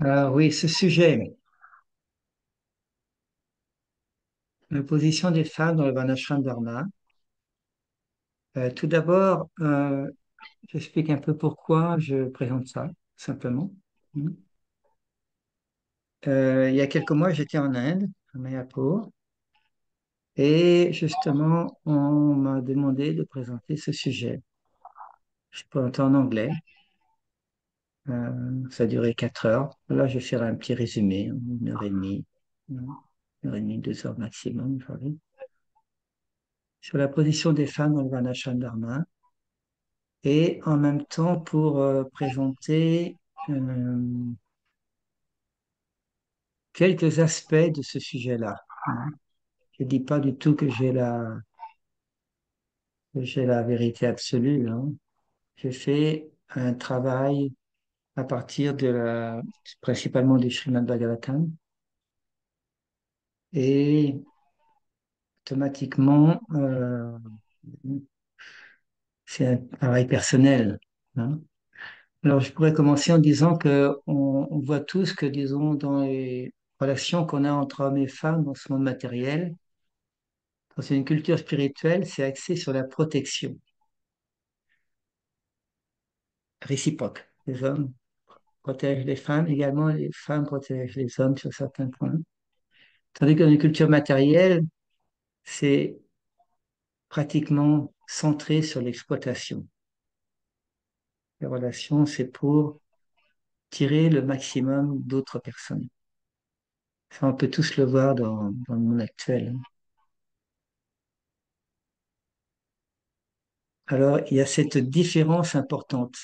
Oui, ce sujet, la position des femmes dans le Varnashram Dharma. Tout d'abord, j'explique un peu pourquoi je présente ça, simplement. Mm. Il y a quelques mois, j'étais en Inde, à Mayapur, et justement, on m'a demandé de présenter ce sujet. Je présentais en anglais, ça a duré 4 heures. Là, je vais faire un petit résumé, 1 heure et demie, 1 heure et demie, 2 heures maximum, j'arrive, sur la position des femmes dans le Varnashram Dharma. Et en même temps pour présenter euh, quelques aspects de ce sujet-là, hein. Je ne dis pas du tout que j'ai la vérité absolue, hein. J'ai fait un travail à partir principalement du Srimad Bhagavatam, et automatiquement, c'est un travail personnel, hein. Alors, je pourrais commencer en disant que on voit tous que, disons, dans les relations qu'on a entre hommes et femmes dans ce monde matériel, dans une culture spirituelle, c'est axé sur la protection réciproque. Les hommes protègent les femmes, également les femmes protègent les hommes sur certains points. Tandis que dans une culture matérielle, c'est pratiquement centré sur l'exploitation. Les relations, c'est pour tirer le maximum d'autres personnes. Ça, on peut tous le voir dans le monde actuel. Alors, il y a cette différence importante.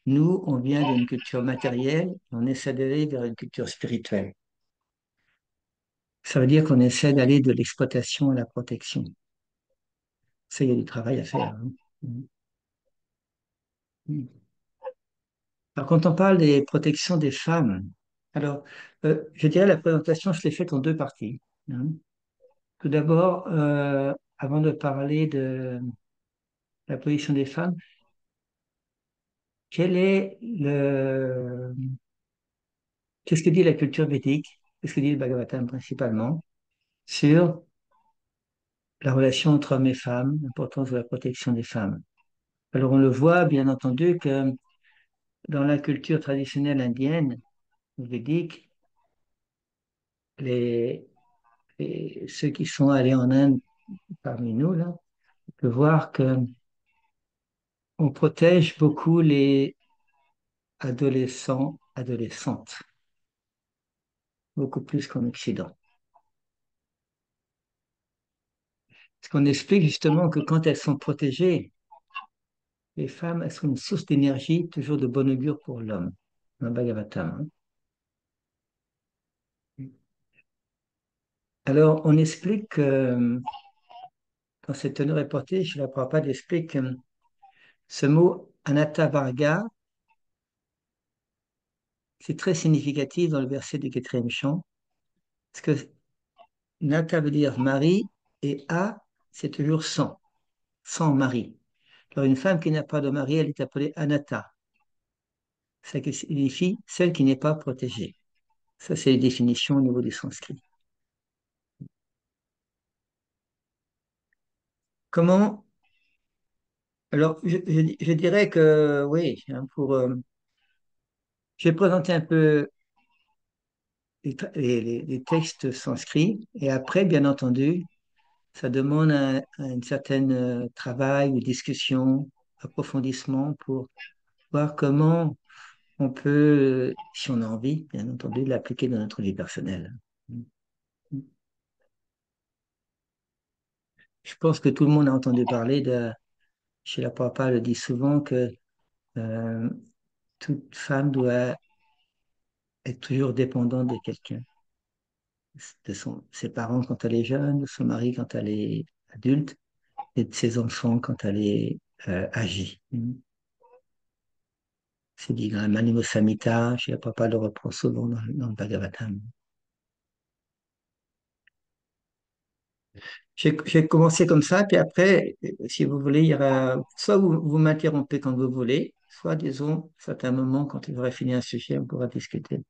Nous, on vient d'une culture matérielle, on essaie d'aller vers une culture spirituelle. Ça veut dire qu'on essaie d'aller de l'exploitation à la protection. Ça, il y a du travail à faire, hein. Mm. Alors, quand on parle des protections des femmes, alors, je dirais la présentation, je l'ai faite en deux parties, hein. Tout d'abord, avant de parler de la position des femmes, quel est le, qu'est-ce que dit la culture védique? Qu'est-ce que dit le Bhagavatam principalement sur la relation entre hommes et femmes, l'importance de la protection des femmes? Alors, on le voit, bien entendu, que dans la culture traditionnelle indienne, védique, les, ceux qui sont allés en Inde parmi nous, là, on peut voir que on protège beaucoup les adolescents, adolescentes, beaucoup plus qu'en Occident. Parce qu'on explique justement que quand elles sont protégées, les femmes, elles sont une source d'énergie, toujours de bon augure pour l'homme, dans le Bhagavatam, hein. Alors, on explique que dans cette tenue reportée, je ne la Prabhupada explique que ce mot Anatta Varga, c'est très significatif dans le verset du quatrième chant, parce que Nata veut dire mari et A, c'est toujours sans mari. Alors, une femme qui n'a pas de mari, elle est appelée Anatta. Ça qui signifie celle qui n'est pas protégée. Ça, c'est les définitions au niveau du sanskrit. Comment? Alors, je dirais que oui, hein, je vais présenter un peu les textes sanscrits, et après, bien entendu, ça demande un certain travail ou discussion, approfondissement pour voir comment on peut, si on a envie, bien entendu, l'appliquer dans notre vie personnelle. Je pense que tout le monde a entendu parler chez la papa le dit souvent, que euh, toute femme doit être toujours dépendante de quelqu'un, ses parents quand elle est jeune, de son mari quand elle est adulte, et de ses enfants quand elle est âgée. C'est dit dans la Manimo Samhita, chez la papa le reprend souvent dans le Bhagavatam. J'ai commencé comme ça, puis après, si vous voulez, il y aura, soit vous m'interrompez quand vous voulez, soit, disons, à certains moments, quand il aurait fini un sujet, on pourra discuter.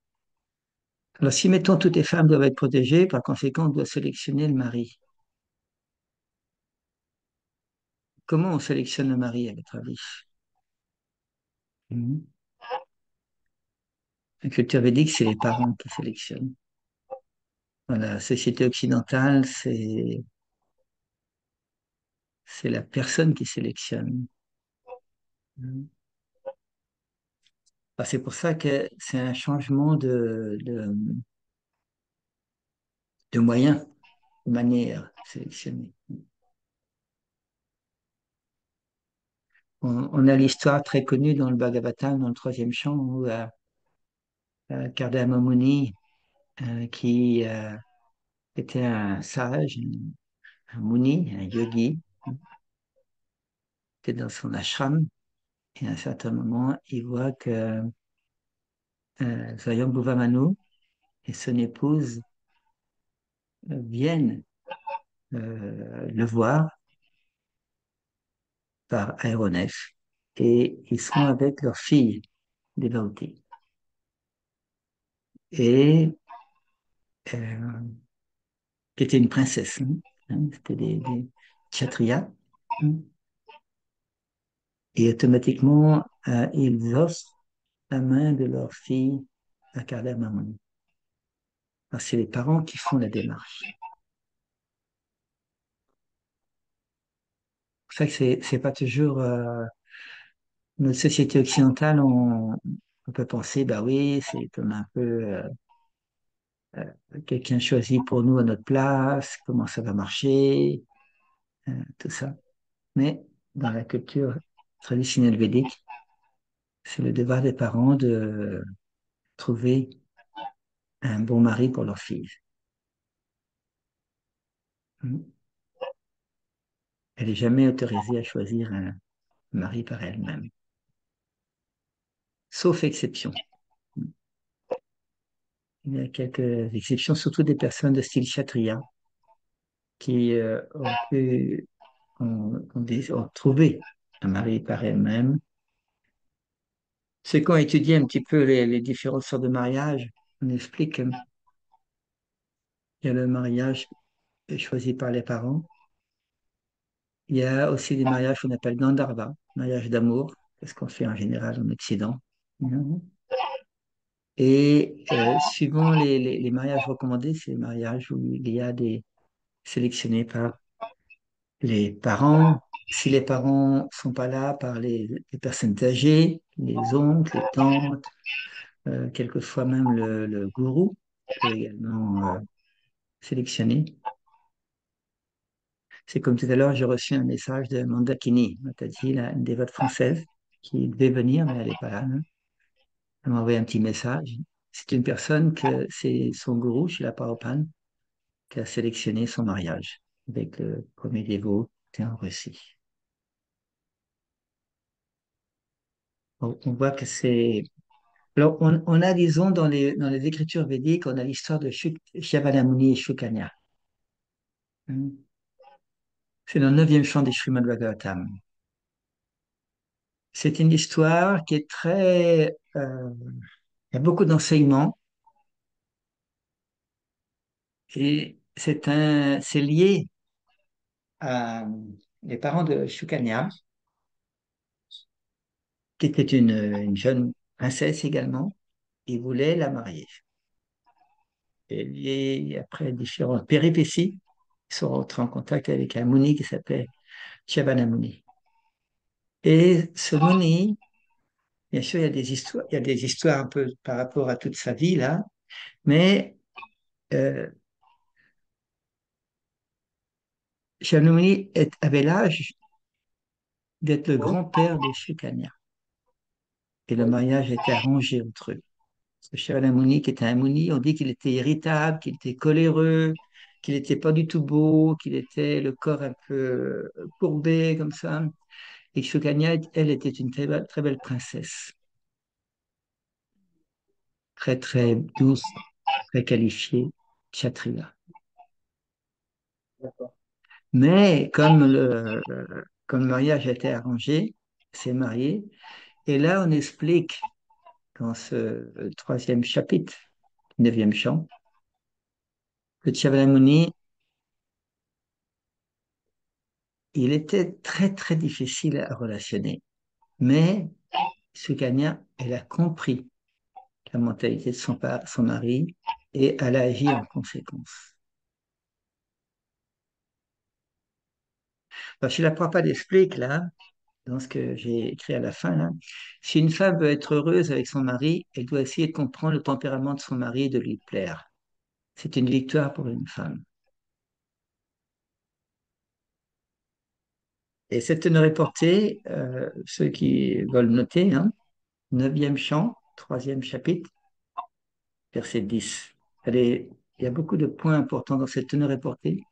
Alors, si mettons toutes les femmes doivent être protégées, par conséquent, on doit sélectionner le mari. Comment on sélectionne le mari, à votre avis? Mhm. La culture védique, c'est les parents qui sélectionnent. Dans la société occidentale, c'est la personne qui sélectionne. Mhm. Bah, c'est pour ça que c'est un changement de moyens, de manière de sélectionner. On a l'histoire très connue dans le Bhagavatam, dans le troisième chant, où Kardama Muni, qui était un sage, un muni, un yogi, était dans son ashram, et à un certain moment, il voit que Swayambhuva Manu et son épouse viennent le voir par aéronef, et ils sont avec leur fille, Devauti. Et euh, qui était une princesse, c'était des kshatriyas, hein. Et automatiquement, ils offrent la main de leur fille à Kardama Maman. Alors, c'est les parents qui font la démarche. C'est pour ça que c'est pas toujours notre société occidentale, on peut penser, bah oui, c'est comme un peu euh, quelqu'un choisi pour nous à notre place, comment ça va marcher, tout ça. Mais dans la culture traditionnelle védique, c'est le devoir des parents de trouver un bon mari pour leur fille. Hmm. Elle n'est jamais autorisée à choisir un mari par elle-même, sauf exception. Il y a quelques exceptions, surtout des personnes de style Kshatriya qui ont trouvé un mari par elles-mêmes. Ceux qui ont étudié un petit peu les différentes sortes de mariage, on explique qu'il y a le mariage choisi par les parents. Il y a aussi des mariages qu'on appelle Gandharva, mariage d'amour, c'est ce qu'on fait en général en Occident. Mhm. Et suivant les mariages recommandés, c'est les mariages où il y a des sélectionnés par les parents. Si les parents sont pas là, par les personnes âgées, les oncles, les tantes, quelquefois même le gourou peut également sélectionner. C'est comme tout à l'heure, j'ai reçu un message de Mandakini, Mataji, une dévote française, qui devait venir, mais elle n'est pas là, hein. Elle m'a envoyé un petit message. C'est une personne que c'est son gourou chez la Parapan qui a sélectionné son mariage avec le premier dévot qui était en Russie. On voit que c'est... Alors, on a, disons, dans les écritures védiques, on a l'histoire de Shyavalambuni et Shukanya, hein. C'est dans le neuvième chant des Srimad Bhagavatam. C'est une histoire qui est très... il y a beaucoup d'enseignements et c'est lié à les parents de Shukanya, qui était une jeune princesse également. Ils voulaient la marier. Et après différentes péripéties, ils sont rentrés en contact avec un Muni qui s'appelait Chavana Muni. Et ce Muni, bien sûr, il y a des histoires un peu par rapport à toute sa vie là, mais euh, Chavana Muni avait l'âge d'être le grand-père de Shukanya. Et le mariage était arrangé entre eux. Ce Chavana Muni, qui était un Muni, on dit qu'il était irritable, qu'il était coléreux, qu'il n'était pas du tout beau, qu'il était le corps un peu courbé comme ça. Et Shukanya, elle, était une très belle princesse, très très douce, très qualifiée, kshatriya. Mais comme le mariage a été arrangé, c'est marié. Et là, on explique dans ce troisième chapitre, neuvième chant. Le Shakyamuni, il était très, très difficile à relationner. Mais Sukanya, elle a compris la mentalité de son mari et elle a agi en conséquence. Alors, chez la Prabhupada explique là, dans ce que j'ai écrit à la fin, là, si une femme veut être heureuse avec son mari, elle doit essayer de comprendre le tempérament de son mari et de lui plaire. C'est une victoire pour une femme. Et cette teneur portée, ceux qui veulent noter, hein, 9e chant, 3e chapitre, verset 10. Il y a beaucoup de points importants dans cette teneur portée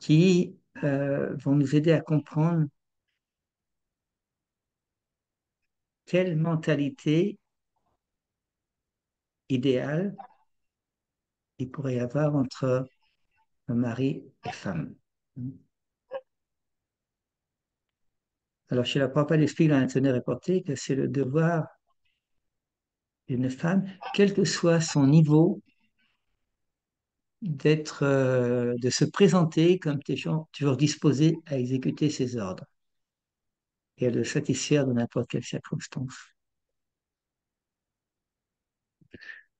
qui vont nous aider à comprendre quelle mentalité idéale il pourrait y avoir entre un mari et femme. Alors, chez la Prabhupada explique dans la teneur portée que c'est le devoir d'une femme, quel que soit son niveau, de se présenter comme toujours disposé à exécuter ses ordres et à le satisfaire de n'importe quelle circonstance.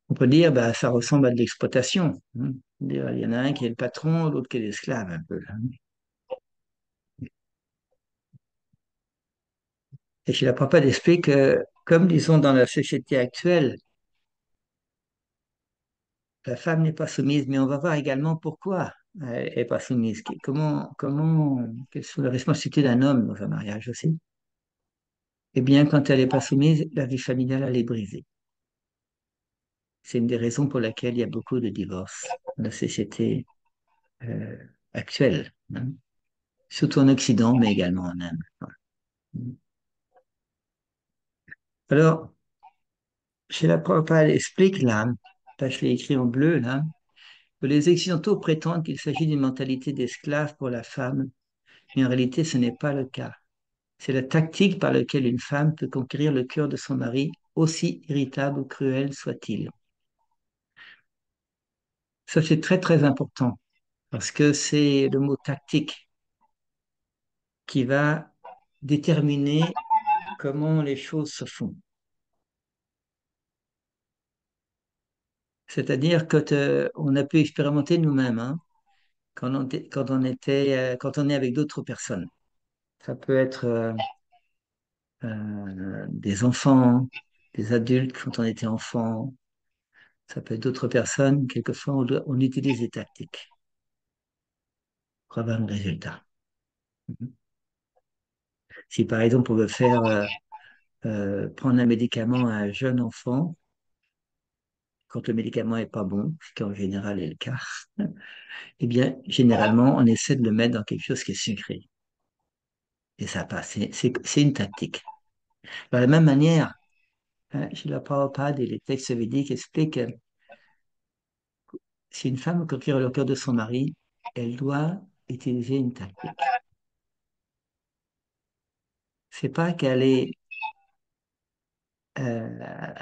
On peut dire, bah, ça ressemble à de l'exploitation. Hein. Il y en a un qui est le patron, l'autre qui est l'esclave, un peu. Hein. Et chez la Prabhupada explique que, comme disons dans la société actuelle, la femme n'est pas soumise, mais on va voir également pourquoi elle n'est pas soumise. Quelles sont les responsabilités d'un homme dans un mariage aussi? Eh bien, quand elle n'est pas soumise, la vie familiale, elle est brisée. C'est une des raisons pour laquelle il y a beaucoup de divorces dans la société euh, actuelle, hein. Surtout en Occident, mais également en Inde. Alors, chez la Prabhupada, elle explique là, je l'ai écrit en bleu là, que les Occidentaux prétendent qu'il s'agit d'une mentalité d'esclave pour la femme, mais en réalité, ce n'est pas le cas. C'est la tactique par laquelle une femme peut conquérir le cœur de son mari, aussi irritable ou cruel soit-il. Ça, c'est très, très important, parce que c'est le mot tactique qui va déterminer comment les choses se font. C'est-à-dire que on a pu expérimenter nous-mêmes, hein, quand on est avec d'autres personnes. Ça peut être des enfants, des adultes quand on était enfant. Ça peut être d'autres personnes. Quelquefois, on utilise des tactiques pour avoir un résultat. Mhm. Si par exemple on veut faire prendre un médicament à un jeune enfant, quand le médicament est pas bon, ce qui en général est le cas, eh bien, généralement, on essaie de le mettre dans quelque chose qui est sucré. Et ça passe. C'est une tactique. De la même manière, hein, chez la Prabhupada et les textes védiques expliquent que si une veut conquérir le cœur de son mari, elle doit utiliser une tactique. C'est pas qu'elle est euh,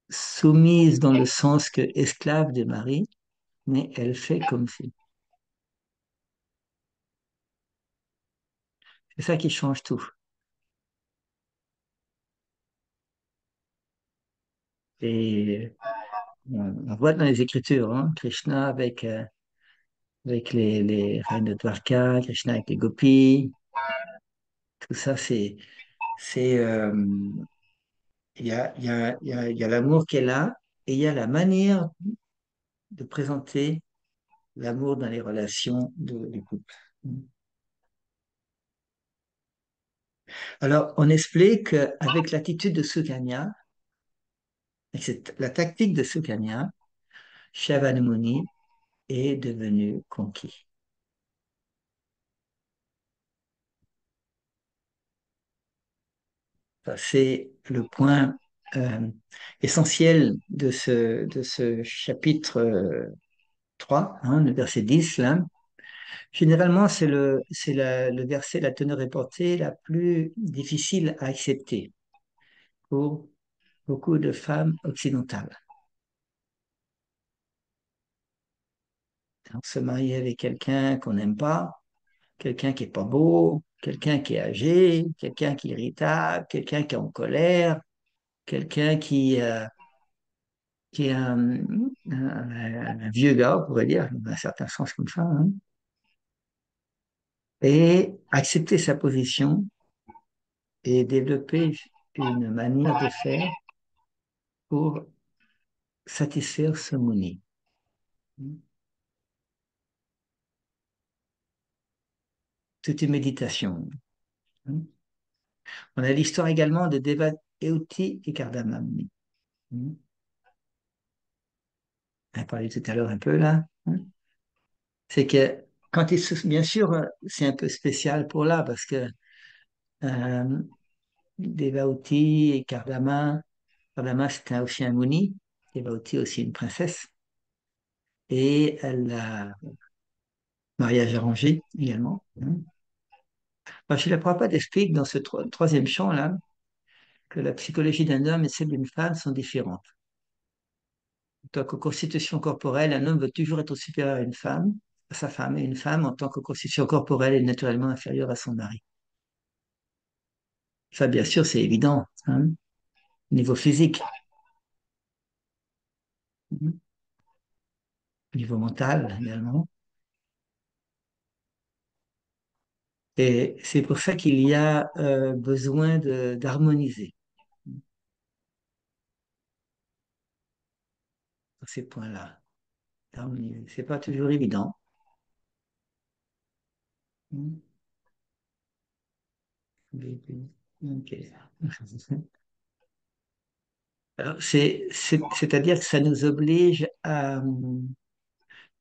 soumise dans le sens que esclave du mari, mais elle fait comme si. C'est ça qui change tout. Et on voit dans les Écritures, hein, Krishna avec les reines de Dwarka, Krishna avec les gopis, tout ça, c'est, il y a l'amour qui est là et il y a la manière de présenter l'amour dans les relations du couple. Alors, on explique qu'avec l'attitude de Sukanya, la tactique de Sukanya, Shakyamuni est devenu conquis. C'est le point essentiel de ce chapitre 3, hein, le verset 10, là. Généralement, le verset, la teneur est portée la plus difficile à accepter pour beaucoup de femmes occidentales. On se marie avec quelqu'un qu'on n'aime pas, quelqu'un qui est pas beau, quelqu'un qui est âgé, quelqu'un qui est irritable, quelqu'un qui est en colère, quelqu'un qui est un vieux gars, on pourrait dire, dans un certain sens comme ça, hein. Et accepter sa position et développer une manière de faire pour satisfaire ce moni. C'est une méditation, hein. On a l'histoire également de Devadahuti et Cardamone. On a parlé tout à l'heure un peu là, hein. C'est que quand bien sûr, c'est un peu spécial pour là parce que euh, Devauti et Kardama c'était aussi un Muni, Devauti aussi une princesse, et elle a mariage arrangé également, hein. Moi, chez la Prabhupada explique dans ce troisième champ là que la psychologie d'un homme et celle d'une femme sont différentes. En tant que constitution corporelle, un homme veut toujours être supérieur à sa femme, et une femme, en tant que constitution corporelle, est naturellement inférieure à son mari. Ça, bien sûr, c'est évident, hein, au niveau physique, au niveau mental également. Et c'est pour ça qu'il y a besoin d'harmoniser sur ces points-là. D'harmoniser. C'est pas toujours évident. Ok. Alors, c'est-à-dire que ça nous oblige à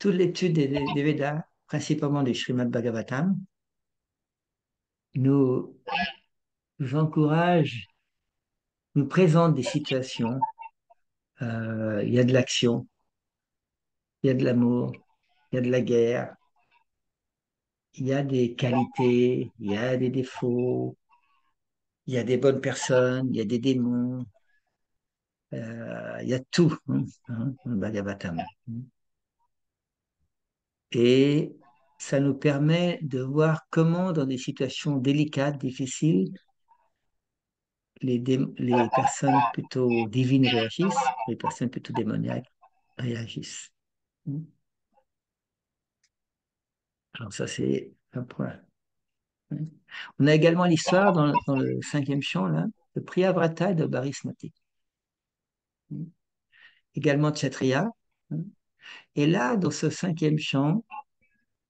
toute l'étude des Védas, principalement du Srimad Bhagavatam, nous, nous encourage, nous présente des situations. Il y a de l'action, il y a de l'amour, il y a de la guerre, il y a des qualités, il y a des défauts, il y a des bonnes personnes, il y a des démons, il y a tout, dans le Bhagavatam. Et ça nous permet de voir comment, dans des situations délicates, difficiles, les personnes plutôt divines réagissent, les personnes plutôt démoniaques réagissent. Alors ça, c'est un point. On a également l'histoire dans le cinquième chant, là, de Priyavrata et de Barismati. Également Kshatriya. Et là, dans ce cinquième chant,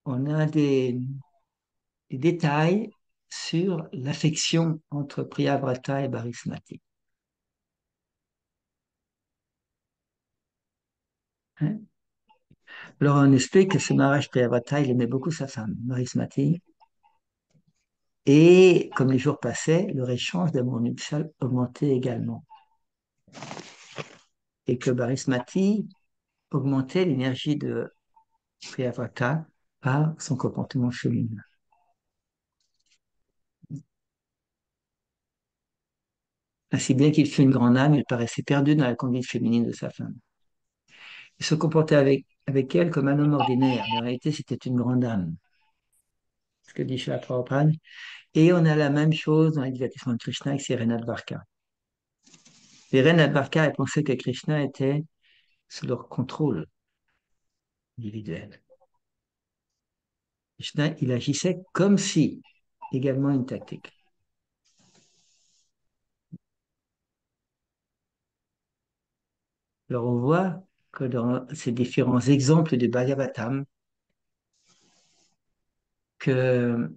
on a des détails sur l'affection entre Priyavrata et Barismati. Hein. Alors, on explique que ce Maharaj Priyavrata, il aimait beaucoup sa femme, Barismati. Et comme les jours passaient, leur échange d'amour nuptial augmentait également. Et que Barismati augmentait l'énergie de Priyavrata par son comportement féminin. Ainsi bien qu'il fût une grande âme, il paraissait perdu dans la conduite féminine de sa femme. Il se comportait avec elle comme un homme ordinaire, mais en réalité c'était une grande âme, ce que dit Srila Prabhupada. Et on a la même chose dans les divertissements de Krishna avec ses Renat Varka. Les Renat Varka pensaient que Krishna était sous leur contrôle individuel. Krishna, il agissait comme si, également une tactique. Alors on voit que dans ces différents exemples du Bhagavatam, que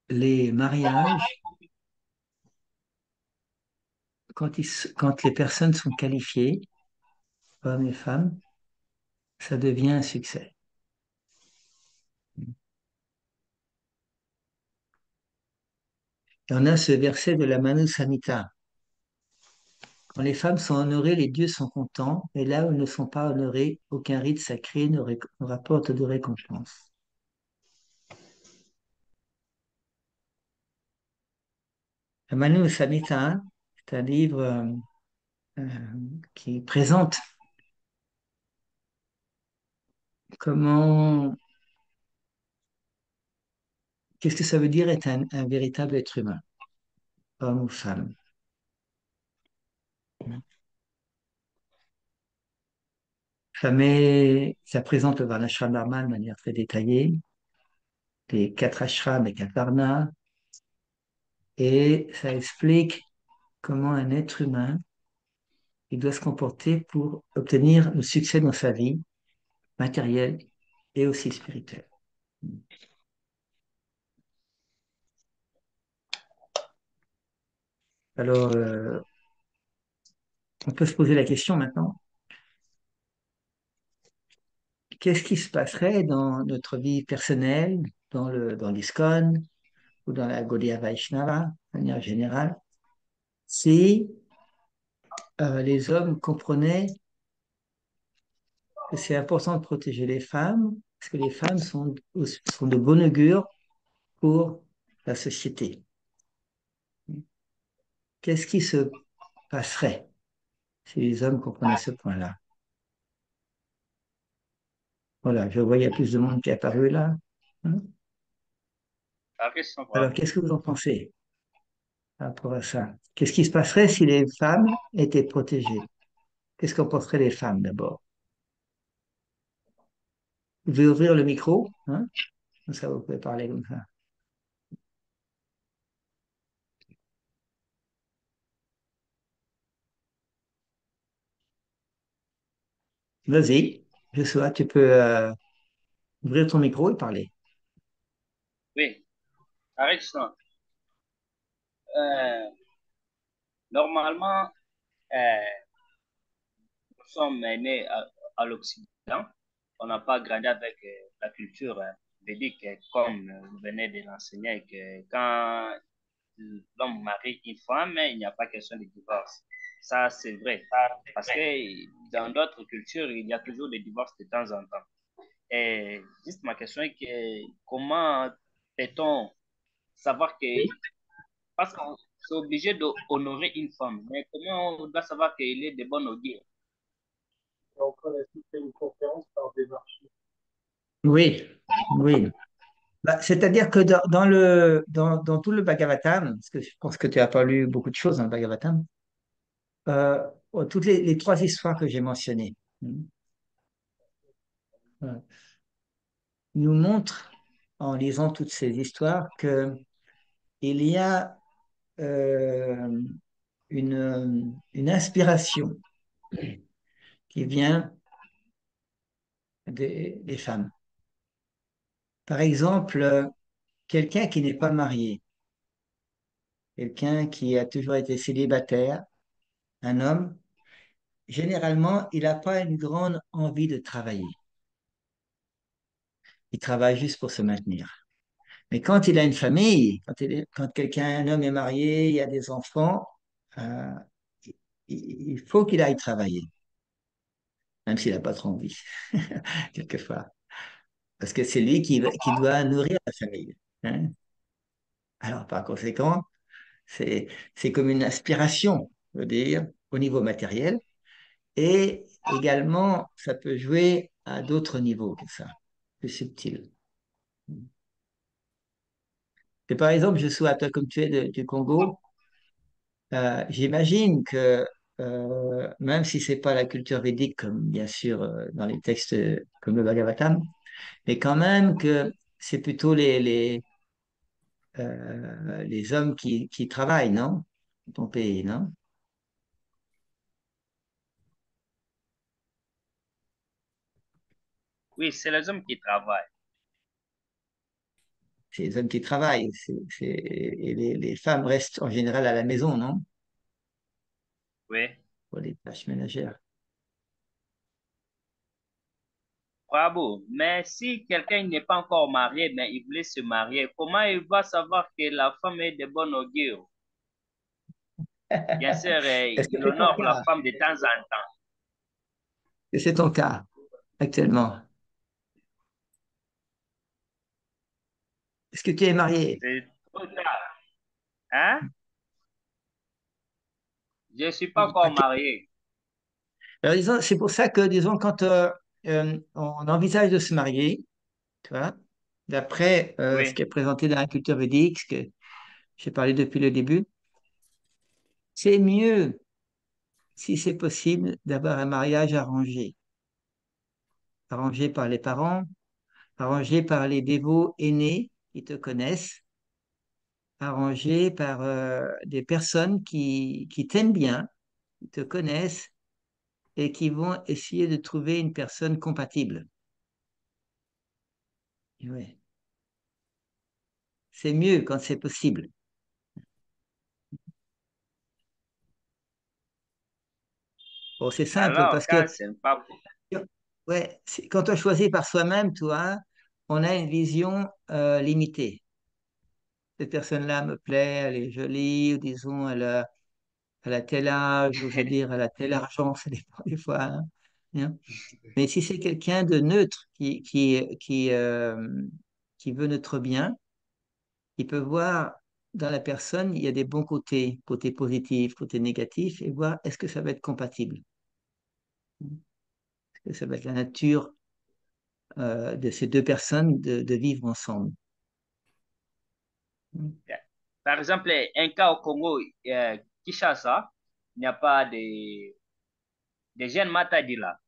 les mariages, quand les personnes sont qualifiées, hommes et femmes, ça devient un succès. Et on a ce verset de la Manu Samhita. Quand les femmes sont honorées, les dieux sont contents, et là où elles ne sont pas honorées, aucun rite sacré ne rapporte de récompense. La Manu Samhita, c'est un livre euh, qui présente comment, qu'est-ce que ça veut dire être un véritable être humain, homme ou femme? Ça présente le Varnashram Dharma de manière très détaillée, les quatre ashrams et quatre varnas, et ça explique comment un être humain il doit se comporter pour obtenir le succès dans sa vie matérielle et aussi spirituelle. Alors, on peut se poser la question maintenant, qu'est-ce qui se passerait dans notre vie personnelle, dans l'ISKCON ou dans la Gaudiya Vaishnava, de manière générale, si les hommes comprenaient que c'est important de protéger les femmes, parce que les femmes sont de bon augure pour la société. Qu'est-ce qui se passerait si les hommes comprenaient ce point-là? Voilà, je vois, il y a plus de monde qui est apparu là. Hein. Carrément, Alors, bravo. qu'est-ce que vous en pensez par rapport à ça? Qu'est-ce qui se passerait si les femmes étaient protégées? Qu'est-ce qu'en penseraient les femmes d'abord? Vous pouvez ouvrir le micro, hein? Comme ça, vous pouvez parler comme ça. Vas-y, je sais, tu peux ouvrir ton micro et parler. Oui, Carrément. Normalement, euh, nous sommes nés à l'Occident. On n'a pas grandi avec la culture védique comme vous venez de l'enseigner, que quand l'homme marie une femme, il n'y a pas question de divorce. Ça, c'est vrai. Parce que dans d'autres cultures, il y a toujours des divorces de temps en temps. Et juste ma question est que comment peut-on savoir que, parce qu'on est obligé d'honorer une femme, mais comment on doit savoir qu'il est de bon augure? Oui, oui. Bah, c'est-à-dire que dans tout le Bhagavatam, parce que je pense que tu n'as pas lu beaucoup de choses dans le Bhagavatam, euh, toutes les trois histoires que j'ai mentionnées euh, nous montrent, en lisant toutes ces histoires, que il y a euh, une inspiration qui vient des femmes. Par exemple, quelqu'un qui n'est pas marié, quelqu'un qui a toujours été célibataire, un homme, généralement, il n'a pas une grande envie de travailler. Il travaille juste pour se maintenir. Mais quand il a une famille, quand quelqu'un, un homme est marié, il y a des enfants, euh, il faut qu'il aille travailler, même s'il n'a pas trop envie, quelquefois. Parce que c'est lui qui doit nourrir la famille. Hein. Alors, par conséquent, c'est, c'est comme une aspiration, je veux dire, au niveau matériel. Et également, ça peut jouer à d'autres niveaux que ça, plus subtils. Et par exemple, je suis à toi comme tu es du Congo, j'imagine que même si c'est pas la culture védique, comme bien sûr dans les textes comme le Bhagavatam, mais quand même que c'est plutôt les hommes qui travaillent, non? Dans ton pays, non? Oui, c'est les hommes qui travaillent. C'est les hommes qui travaillent, et les femmes restent en général à la maison, non? Oui. Pour les tâches ménagères. Bravo. Mais si quelqu'un n'est pas encore marié, mais il voulait se marier, comment il va savoir que la femme est de bon augure? Bien sûr, Est-ce que il c'est ton honore la cas? femme de temps en temps. Est-ce que c'est ton cas actuellement? Est-ce que tu es marié? C'est trop tard. Hein? Je ne suis pas encore Ok. marié. Alors, disons, c'est pour ça que, disons, quand on envisage de se marier, tu vois, d'après ce Oui. qui est présenté dans la culture védique, ce que j'ai parlé depuis le début. C'est mieux, si c'est possible, d'avoir un mariage arrangé, arrangé par les parents, arrangé par les dévots aînés qui te connaissent, arrangé par des personnes qui t'aiment bien, qui te connaissent et qui vont essayer de trouver une personne compatible. Ouais. C'est mieux quand c'est possible. Bon, c'est simple Alors, parce que quand c'est pas pour... ouais, quand on choisit par soi-même, toi, on a une vision limitée. Cette personne-là me plaît, elle est jolie, ou disons, elle a tel âge, ou je veux dire, elle a tel argent, ça dépend des fois, hein. Mais si c'est quelqu'un de neutre qui veut notre bien, il peut voir dans la personne, il y a des bons côtés, côté positif, côté négatif, et voir est-ce que ça va être compatible. Est-ce que ça va être la nature de ces deux personnes de vivre ensemble. Par exemple, un cas au Congo, Kinshasa, il n'y a pas de jeunes Matadi là.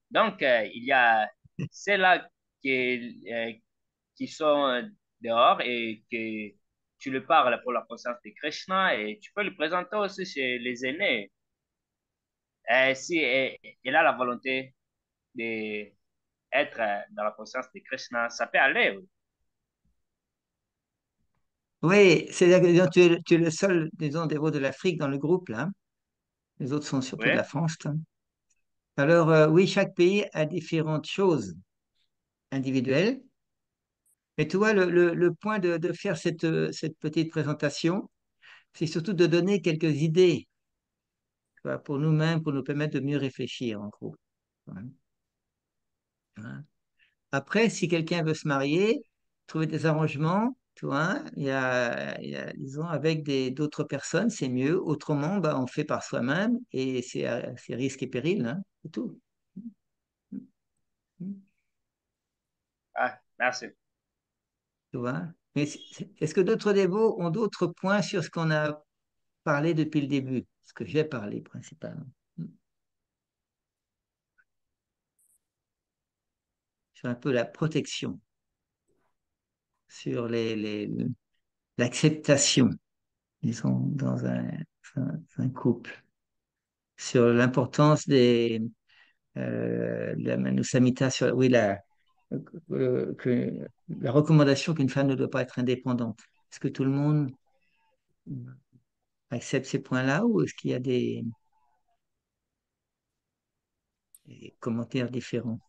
Donc, il y a ceux-là qui sont dehors et que tu lui parles pour la conscience de Krishna et tu peux le présenter aussi chez les aînés. Si elle a la volonté d'être dans la conscience de Krishna, ça peut aller. Oui. Oui, c'est-à-dire que disons, tu es le seul, disons, héros de l'Afrique dans le groupe, là. Les autres sont surtout de Oui. la France, là. Alors, oui, chaque pays a différentes choses individuelles. Mais tu vois, le point de faire cette petite présentation, c'est surtout de donner quelques idées, tu vois, pour nous-mêmes, pour nous permettre de mieux réfléchir, en gros. Voilà. Voilà. Après, si quelqu'un veut se marier, trouver des arrangements, tu vois, disons, avec d'autres personnes, c'est mieux. Autrement, bah, on fait par soi-même et c'est risque et péril, hein, c'est tout. Ah, merci. Tu vois. Mais est-ce que d'autres dévots ont d'autres points sur ce qu'on a parlé depuis le début, ce que j'ai parlé principalement, sur un peu la protection, sur l'acceptation, disons, dans un couple, sur l'importance la Manu Samhita, sur, oui, la recommandation qu'une femme ne doit pas être indépendante. Est-ce que tout le monde accepte ces points-là ou est-ce qu'il y a des commentaires différents?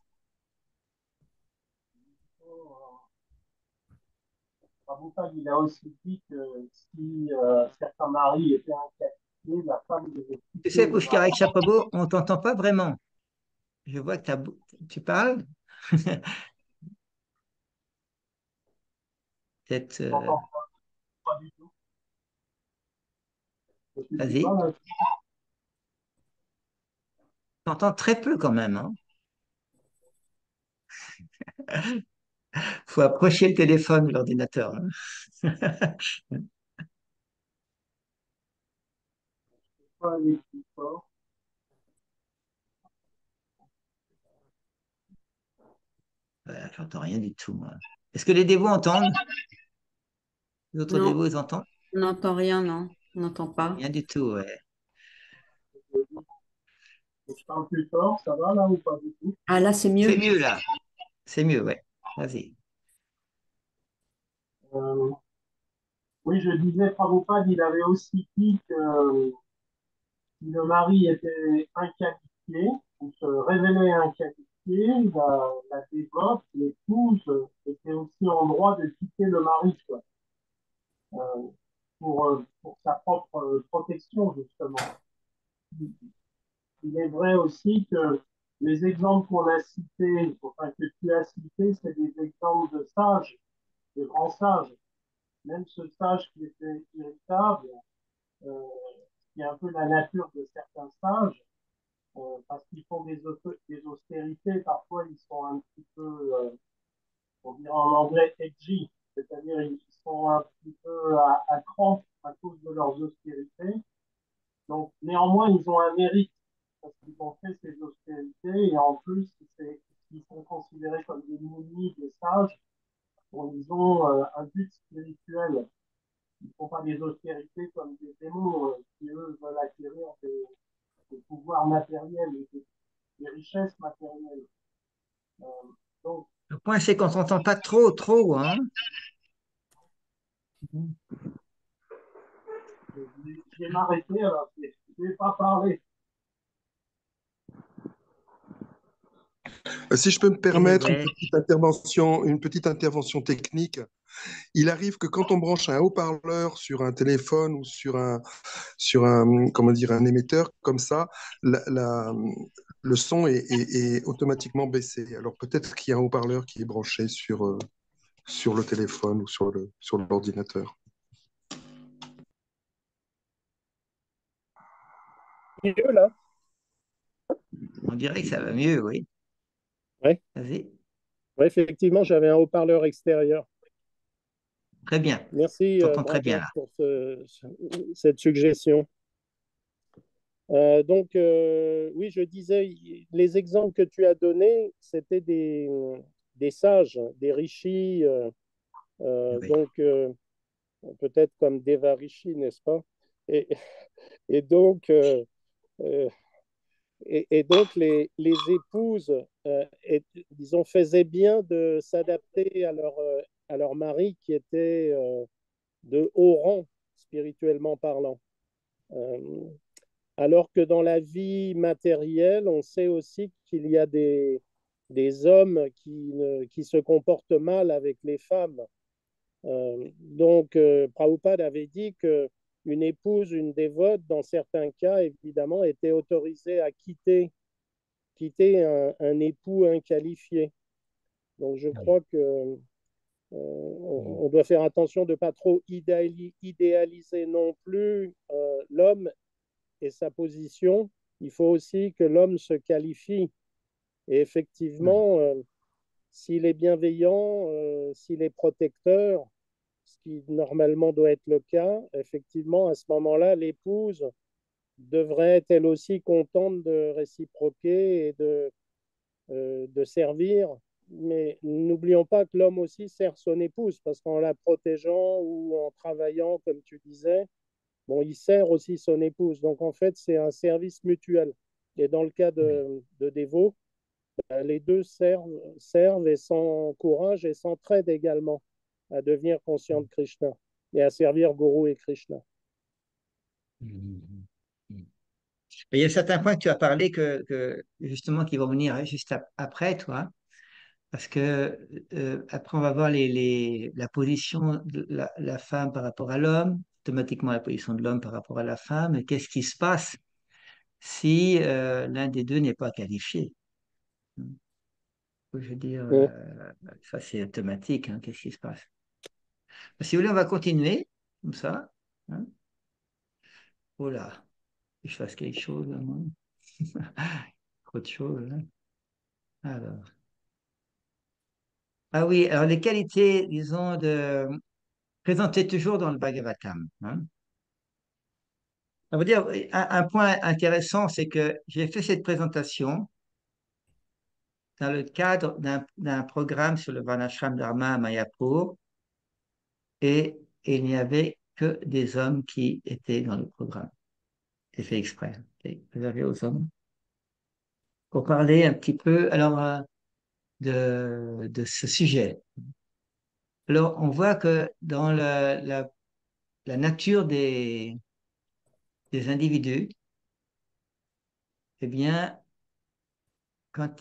Prabhupada, il a aussi dit que si certains maris étaient incapables, la femme devait Tu quitter sais, le Pushkar mari. Chaprabhu, on t'entend pas vraiment. Je vois que tu parles. Peut-être, Je n'entends pas du tout. Je suis pas vas-y. là. T'entends très peu quand même, hein. Faut approcher le téléphone, l'ordinateur, hein. Je peux pas aller plus fort. Ouais, j'entends rien du tout, moi. Est-ce que les dévots entendent? Les autres Non, dévots, ils entendent? on n'entend rien, non. On n'entend pas. Rien du tout, ouais. Je parle plus fort, ça va là ou pas du tout? Ah, là, c'est C'est mieux. mieux, là. C'est mieux, ouais. Vas-y. Euh, oui, je disais, Prabhupada, il avait aussi dit que si le mari était inqualifié, ou se révélait inqualifié, la dévote, l'épouse, était aussi en droit de quitter le mari, quoi, pour sa propre protection, justement. Il est vrai aussi que les exemples qu'on a cités, enfin que tu as cités, c'est des exemples de sages, de grands sages. Même ce sage qui était irritable, euh, qui est un peu la nature de certains sages, parce qu'ils font des austérités. Parfois, ils sont un petit peu, on dirait en anglais, edgy, c'est-à-dire ils sont un petit peu à cran à cause de leurs austérités. Donc, néanmoins, ils ont un mérite parce qu'ils ont fait ces austérités et en plus, ils sont considérés comme des munis, des sages. Bon, ils ont un but spirituel. Ils ne font pas des austérités comme des démons qui, eux, veulent acquérir des pouvoirs matériels et des richesses matérielles. Euh, donc, Le point, c'est qu'on ne s'entend pas trop, hein. je vais m'arrêter alors, je ne vais pas parler. Si je peux me permettre Anyway, une petite intervention technique, il arrive que quand on branche un haut-parleur sur un téléphone ou comment dire, un émetteur comme ça, le son est automatiquement baissé. Alors peut-être qu'il y a un haut-parleur qui est branché sur le téléphone ou sur l'ordinateur. Mieux là. on dirait que ça va mieux, oui. Oui, Vas-y. ouais, effectivement, j'avais un haut-parleur extérieur. Très bien. Merci, Je t'entends très bien Braga, là. pour cette suggestion. Oui, je disais, les exemples que tu as donnés, c'était des sages, des rishis, Oui. peut-être comme Devarishi, n'est-ce pas? Et, et donc, euh, euh, et donc les épouses, disons, faisaient bien de s'adapter à leur mari qui était de haut rang, spirituellement parlant. Euh, Alors que dans la vie matérielle, on sait aussi qu'il y a des hommes qui se comportent mal avec les femmes. Prabhupada avait dit que une épouse, une dévote, dans certains cas, évidemment, était autorisée à quitter un époux inqualifié. Donc, je crois que on doit faire attention de ne pas trop idéaliser non plus l'homme et sa position. Il faut aussi que l'homme se qualifie. Et Oui. effectivement, s'il est bienveillant, s'il est protecteur, ce qui normalement doit être le cas, effectivement, à ce moment-là, l'épouse devrait être elle aussi contente de réciproquer et de servir. Mais n'oublions pas que l'homme aussi sert son épouse, parce qu'en la protégeant ou en travaillant, comme tu disais, bon, il sert aussi son épouse. Donc en fait, c'est un service mutuel. Et dans le cas Oui. de dévots, les deux servent et s'encouragent et s'entraident également à devenir conscients de Krishna et à servir Guru et Krishna. Mhm. Il y a certains points que tu as parlé justement qui vont venir juste après, toi, parce que après on va voir la position de la femme par rapport à l'homme, automatiquement la position de l'homme par rapport à la femme, et qu'est-ce qui se passe si l'un des deux n'est pas qualifié. Je veux dire, Mm. ça c'est automatique, hein, qu'est-ce qui se passe? Si vous voulez, on va continuer comme ça. Hein. Oh là, que je fasse quelque chose, là, moi. Trop de choses. Hein. Alors. Ah oui, alors les qualités, disons, présentées toujours dans le Bhagavatam. Hein. Ça veut dire, un point intéressant, c'est que j'ai fait cette présentation dans le cadre d'un programme sur le Varnashram Dharma à Mayapur et il n'y avait que des hommes qui étaient dans le programme. C'est fait exprès. C'est réservé aux hommes. Pour parler un petit peu alors de ce sujet. Alors, on voit que dans la nature des individus, eh bien, quand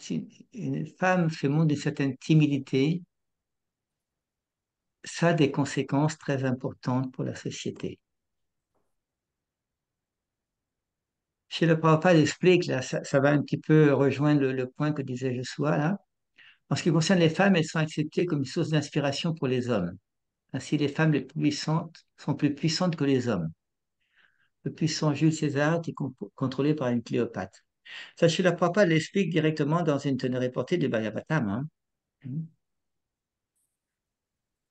une femme fait montre d'une certaine timidité, ça a des conséquences très importantes pour la société. Chez le Prabhupada explique, là, ça va un petit peu rejoindre le point que disait Joshua, là. En ce qui concerne les femmes, elles sont acceptées comme une source d'inspiration pour les hommes. Ainsi, les femmes les plus puissantes sont plus puissantes que les hommes. Le puissant Jules César était contrôlé par une Cléopâtre. Ça, Srila Prabhupada l'explique directement dans une tenue reportée du Bhagavatam, hein.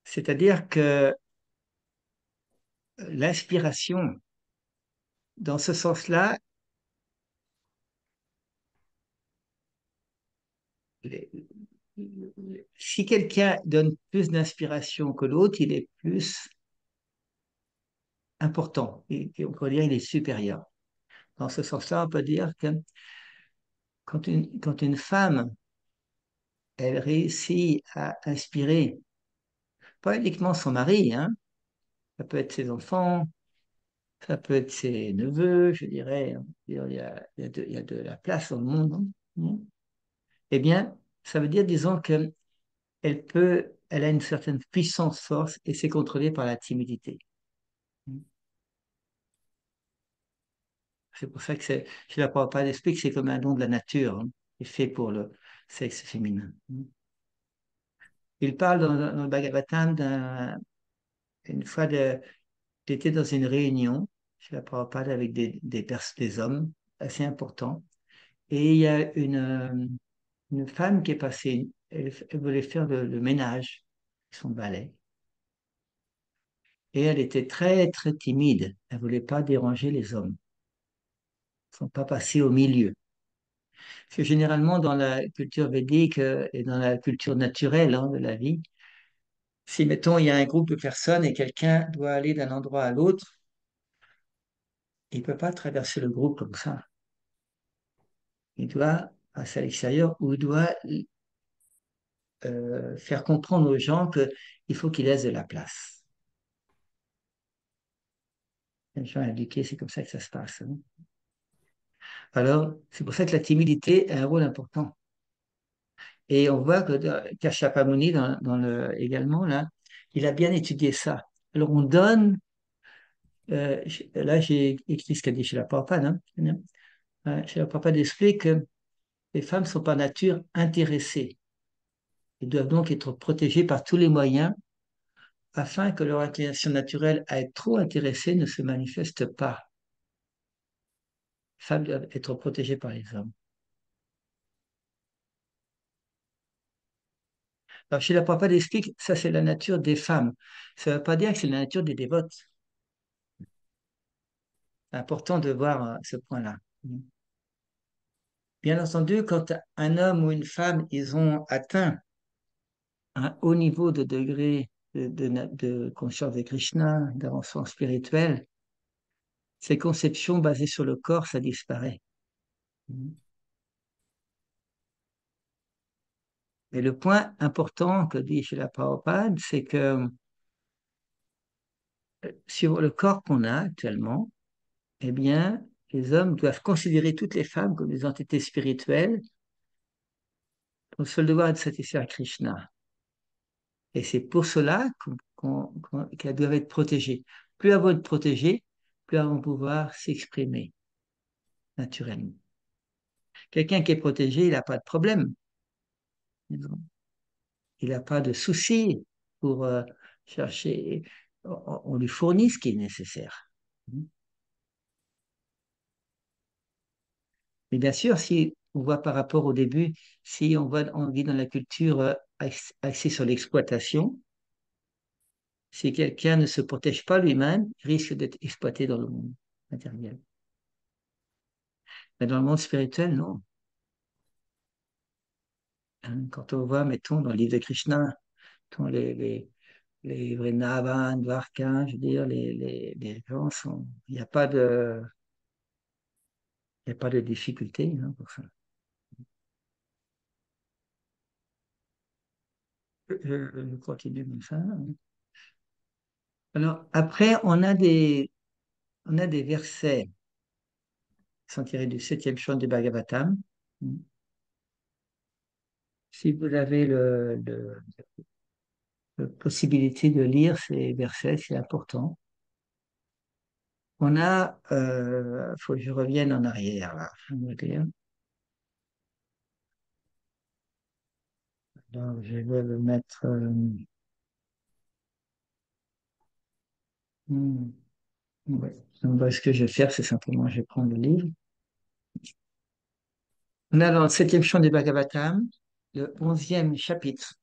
C'est-à-dire que l'inspiration, dans ce sens-là, les- si quelqu'un donne plus d'inspiration que l'autre, il est plus important. Et on pourrait dire qu'il est supérieur. Dans ce sens-là, on peut dire que quand une femme, elle réussit à inspirer, pas uniquement son mari, hein, ça peut être ses enfants, ça peut être ses neveux, je dirais, hein. Il y a de la place dans le monde, hein. Eh bien, ça veut dire, disons, que elle a une certaine puissance, force, et c'est contrôlé par la timidité. C'est pour ça que chez la Prabhupada explique que c'est comme un don de la nature, hein, qui est fait pour le sexe féminin. Il parle dans le Bhagavatam une fois j'étais dans une réunion chez la Prabhupada avec des hommes assez importants, et il y a une femme qui est passée, elle voulait faire le ménage, son balai. Et elle était très, très timide. Elle ne voulait pas déranger les hommes. Ils ne sont pas passés au milieu. Parce que généralement, dans la culture védique et dans la culture naturelle, hein, de la vie, si, mettons, il y a un groupe de personnes et quelqu'un doit aller d'un endroit à l'autre, il ne peut pas traverser le groupe comme ça. Il doit passer à l'extérieur ou il doit faire comprendre aux gens qu'il faut qu'ils laissent de la place. Les gens éduqués, c'est comme ça que ça se passe, hein. Alors, c'est pour ça que la timidité a un rôle important. Et on voit que Kashyapamuni, également, là, il a bien étudié ça. Alors, on donne, là, j'ai écrit ce qu'a dit Srila Prabhupada, hein. Srila Prabhupada explique que les femmes sont par nature intéressées. Elles doivent donc être protégées par tous les moyens afin que leur inclination naturelle à être trop intéressée ne se manifeste pas. Les femmes doivent être protégées par les hommes. Alors, Srila Prabhupada explique, ça c'est la nature des femmes. Ça ne veut pas dire que c'est la nature des dévotes. C'est important de voir ce point-là. Bien entendu, quand un homme ou une femme, ils ont atteint un haut niveau de degré de conscience de Krishna, d'avancement spirituel, ces conceptions basées sur le corps, ça disparaît. Mais le point important que dit chez la Prabhupada, c'est que sur le corps qu'on a actuellement, eh bien, les hommes doivent considérer toutes les femmes comme des entités spirituelles dont le seul devoir est de satisfaire Krishna. Et c'est pour cela qu'elles doivent être protégées. Plus elles vont être protégées, plus elles vont pouvoir s'exprimer naturellement. Quelqu'un qui est protégé, il n'a pas de problème. Il n'a pas de souci pour chercher. On lui fournit ce qui est nécessaire. Mais bien sûr, si on voit par rapport au début, si on vit dans la culture axée sur l'exploitation, si quelqu'un ne se protège pas lui-même, il risque d'être exploité dans le monde matériel. Mais dans le monde spirituel, non. Hein, quand on voit, mettons, dans le livre de Krishna, les Vrindavan, Dwarka, je veux dire, les gens sont. Il n'y a pas de difficulté, hein, pour ça. Je continue comme ça. Alors, après, on a des versets qui sont tirés du 7e chant du Bhagavatam. Si vous avez la possibilité de lire ces versets, c'est important. On a, faut que je revienne en arrière là, je veux dire. Donc, je vais le mettre. Ouais. Donc, ce que je vais faire, c'est simplement, je vais prendre le livre. On a dans le septième chant du Bhagavatam, le 11e chapitre.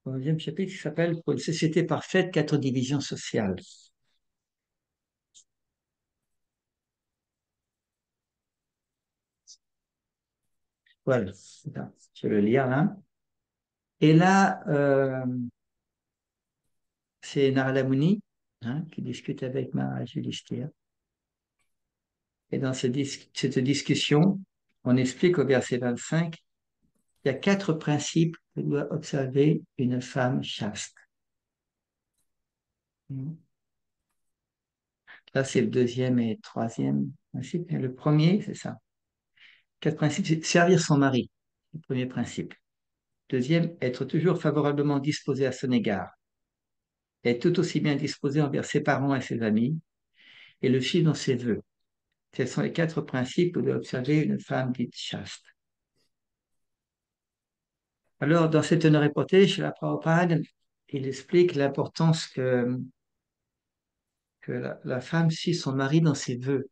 Le 11e chapitre qui s'appelle Pour une société parfaite, quatre divisions sociales. Voilà, je vais le lire là. Et là, c'est Narada Muni qui discute avec Maharaj Yudhishthira. Et dans cette discussion, on explique au verset 25, il y a quatre principes que doit observer une femme chaste. Là, c'est le deuxième et troisième principe. Et le premier, c'est ça. Quatre principes, c'est servir son mari, le premier principe. Deuxième, être toujours favorablement disposé à son égard. Être tout aussi bien disposé envers ses parents et ses amis, et le suivre dans ses vœux. Tels sont les quatre principes que doit observer une femme dite chaste. Alors, dans cet honoré porté, chez la Prabhupada, il explique l'importance que la femme suit son mari dans ses vœux.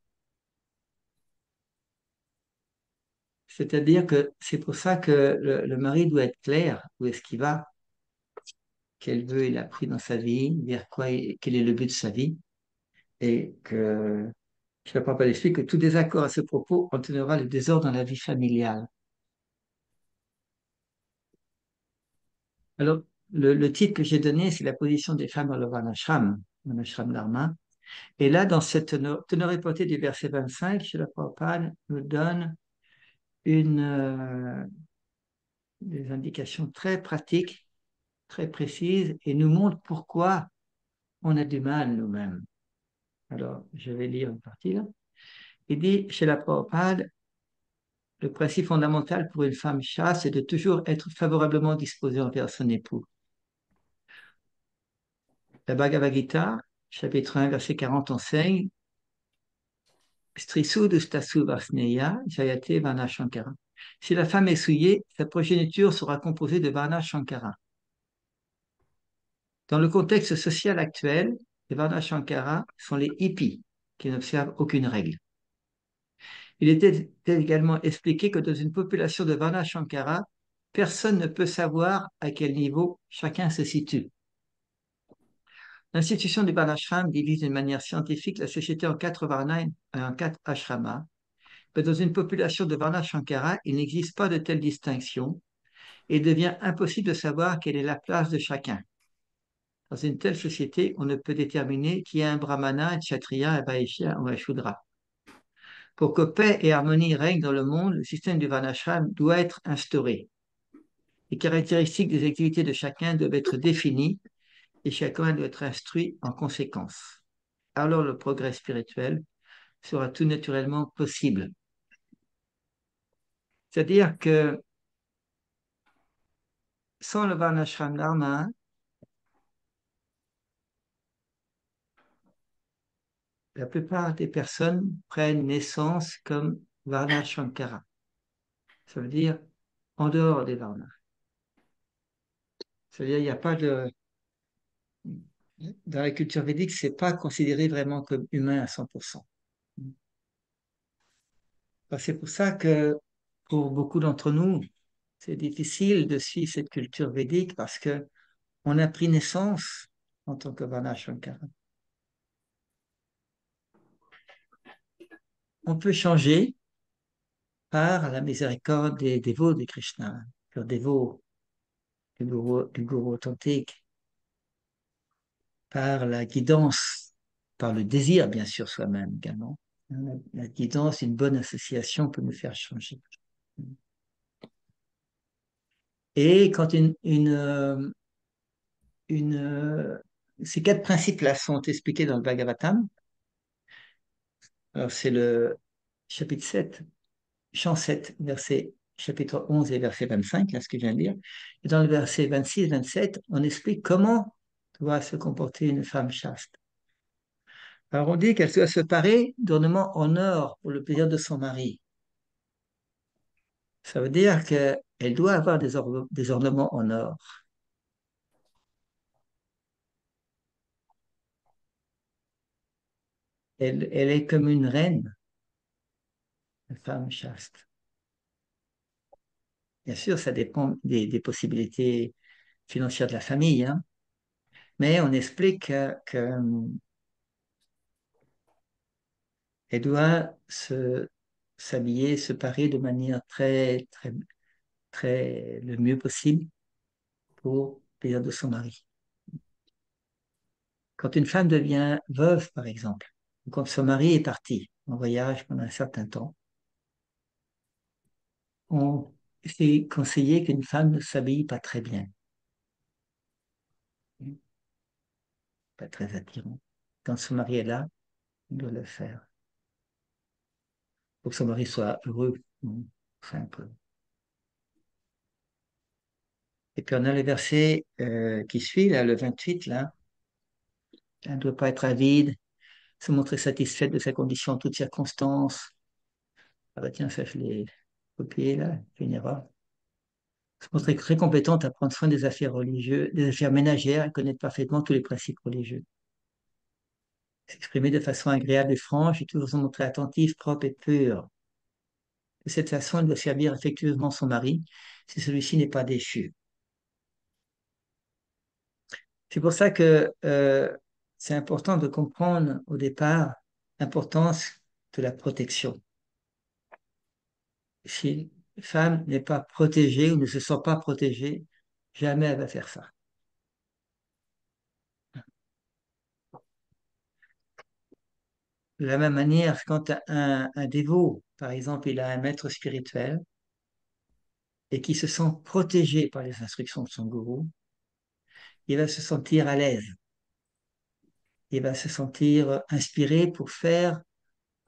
C'est-à-dire que c'est pour ça que le mari doit être clair où est-ce qu'il va, quel vœu il a pris dans sa vie, vers quoi, quel est le but de sa vie, et que je ne peux pas expliquer que tout désaccord à ce propos entraînera le désordre dans la vie familiale. Alors, le titre que j'ai donné, c'est la position des femmes dans le Varnashram, Dharma. Et là, dans cette honoré portée du verset 25, Srila Prabhupada nous donne des indications très pratiques, très précises, et nous montre pourquoi on a du mal nous-mêmes. Alors, je vais lire une partie là. Il dit, chez la Prabhupada, le principe fondamental pour une femme chaste, c'est de toujours être favorablement disposée envers son époux. La Bhagavad Gita, chapitre 1, verset 40, enseigne Strisu dustasu vasneya jayate varna shankara. Si la femme est souillée, sa progéniture sera composée de varna shankara. Dans le contexte social actuel, les varna shankara sont les hippies qui n'observent aucune règle. Il était également expliqué que dans une population de varna shankara, personne ne peut savoir à quel niveau chacun se situe. L'institution du varnashram divise d'une manière scientifique la société en quatre varnas et en quatre ashramas. Mais dans une population de varna shankara, il n'existe pas de telle distinction et il devient impossible de savoir quelle est la place de chacun. Dans une telle société, on ne peut déterminer qui est un brahmana, un kshatriya, un vaishya ou un shudra. Pour que paix et harmonie règnent dans le monde, le système du varnashram doit être instauré. Les caractéristiques des activités de chacun doivent être définies et chacun doit être instruit en conséquence. Alors le progrès spirituel sera tout naturellement possible. C'est-à-dire que sans le Varnashram Dharma, la plupart des personnes prennent naissance comme Varna Shankara. Ça veut dire en dehors des Varnas. C'est-à-dire il n'y a pas de... Dans la culture védique, c'est pas considéré vraiment comme humain à 100%. C'est pour ça que pour beaucoup d'entre nous, c'est difficile de suivre cette culture védique parce que on a pris naissance en tant que Varna Shankara. On peut changer par la miséricorde des dévots de Krishna, les dévots du gourou authentique, par la guidance, par le désir, bien sûr, soi-même également. La guidance, une bonne association peut nous faire changer. Et quand ces quatre principes-là sont expliqués dans le Bhagavatam, alors c'est le chapitre 7, chant 7, verset chapitre 11 et verset 25, là ce que je viens de dire. Et dans le verset 26-27, on explique comment doit se comporter une femme chaste. Alors on dit qu'elle doit se parer d'ornements en or pour le plaisir de son mari. Ça veut dire qu'elle doit avoir des ornements en or. elle est comme une reine, une femme chaste. Bien sûr, ça dépend des possibilités financières de la famille, hein, mais on explique elle doit s'habiller, se parer de manière très, très, très, le mieux possible pour le plaisir de son mari. Quand une femme devient veuve, par exemple, ou quand son mari est parti en voyage pendant un certain temps, on c'est conseillé qu'une femme ne s'habille pas très bien, pas très attirant. Quand son mari est là, il doit le faire. Pour que son mari soit heureux, simple. Et puis on a le verset qui suit, là, le 28, là. Elle ne doit pas être avide, se montrer satisfaite de sa condition en toutes circonstances. Ah bah tiens, ça je l'ai copié là, c'est une erreur. Se montrer très compétente à prendre soin des affaires religieuses, des affaires ménagères et connaître parfaitement tous les principes religieux. S'exprimer de façon agréable et franche et toujours se montrer attentive, propre et pure. De cette façon, elle doit servir affectueusement son mari si celui-ci n'est pas déchu. C'est pour ça que c'est important de comprendre au départ l'importance de la protection. Si une femme n'est pas protégée ou ne se sent pas protégée, jamais elle va faire ça. De la même manière, quand un dévot, par exemple, il a un maître spirituel et qui se sent protégé par les instructions de son gourou, il va se sentir à l'aise, il va se sentir inspiré pour faire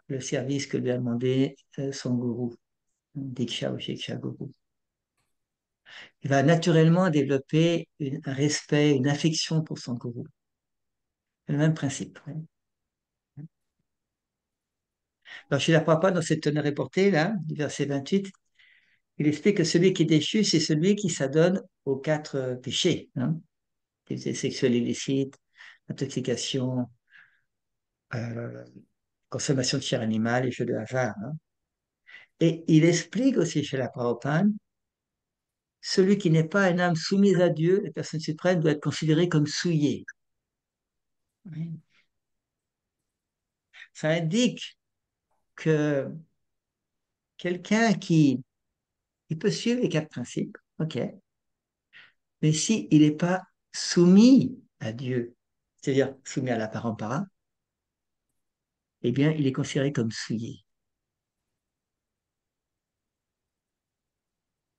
le service que lui a demandé son gourou, Diksha ou Shiksha Guru. Il va naturellement développer un respect, une affection pour son gourou. C'est le même principe. Ouais. Alors, chez la Prabhupada, dans cette tonne reportée, là, du verset 28, il explique que celui qui est déchu, c'est celui qui s'adonne aux quatre péchés, hein, les sexuels illicites, intoxication, euh, consommation de chair animale et jeux de hasard. Hein. Et il explique aussi chez la Prabhupada, celui qui n'est pas une âme soumise à Dieu, la personne suprême, doit être considéré comme souillé. Oui. Ça indique que quelqu'un qui il peut suivre les quatre principes, ok, mais si il n'est pas soumis à Dieu, c'est-à-dire soumis à la parampara, eh bien, il est considéré comme souillé.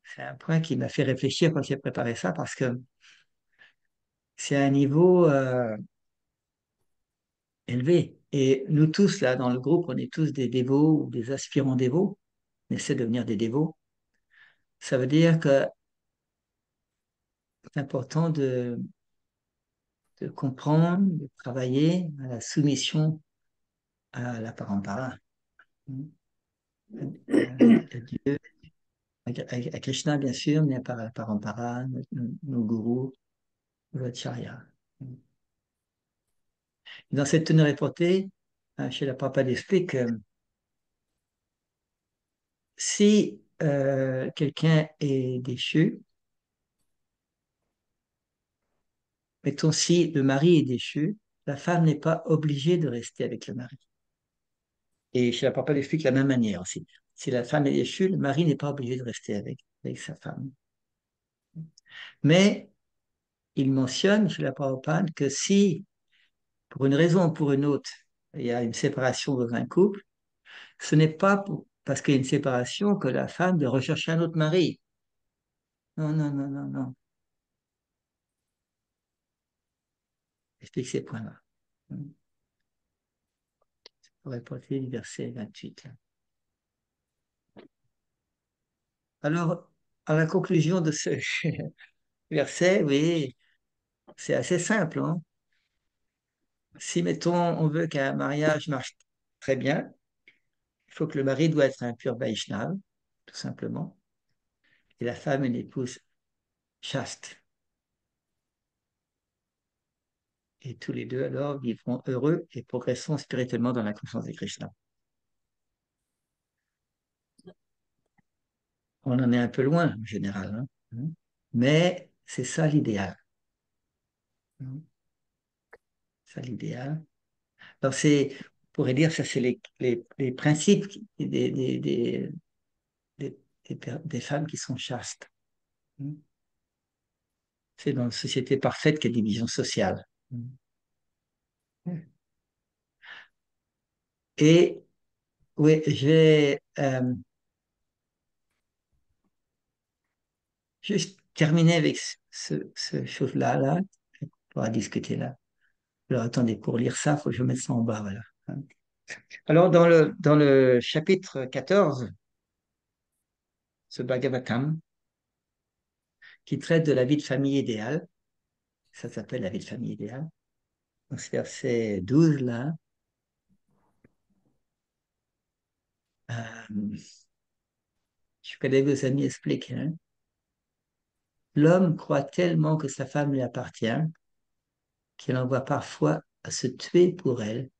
C'est un point qui m'a fait réfléchir quand j'ai préparé ça, parce que c'est un niveau élevé. Et nous tous, là, dans le groupe, on est tous des dévots ou des aspirants dévots. On essaie de devenir des dévots. Ça veut dire que c'est important de comprendre, de travailler à la soumission à la parampara, à Dieu, à Krishna, bien sûr, mais par la parampara, nos gourous, nos acharyas. Dans cette tenue reportée, chez la Prabhupada explique que si quelqu'un est déchu, mettons si le mari est déchu, la femme n'est pas obligée de rester avec le mari. Et chez la Prabhupada explique de la même manière aussi. Si la femme est déchue, le mari n'est pas obligé de rester avec sa femme. Mais il mentionne chez la Prabhupada que si, pour une raison ou pour une autre, il y a une séparation dans un couple, ce n'est pas parce qu'il y a une séparation que la femme doit rechercher un autre mari. Non, non, non, non, non. Explique ces points-là. Pour répéter du verset 28. Là. Alors, à la conclusion de ce verset, oui, c'est assez simple. Hein. Si, mettons, on veut qu'un mariage marche très bien, il faut que le mari doit être un pur Vaishnav, tout simplement, et la femme une épouse chaste. Et tous les deux, alors, vivront heureux et progresseront spirituellement dans la conscience de Krishna. On en est un peu loin, en général, hein. Mais c'est ça l'idéal. Ça l'idéal. Alors, on pourrait dire, ça, c'est les principes des femmes qui sont chastes. C'est dans une société parfaite qu'il y a division sociale. Et oui, je vais juste terminer avec ce chose-là, là. On pourra discuter là. Alors, attendez, pour lire ça, il faut que je mette ça en bas, voilà. Alors, dans le chapitre 14, ce Bhagavatam, qui traite de la vie de famille idéale, ça s'appelle la vie de famille idéale, dans ce verset 12, là, Shukadeva Goswami explique, hein, l'homme croit tellement que sa femme lui appartient qu'il envoie parfois à se tuer pour elle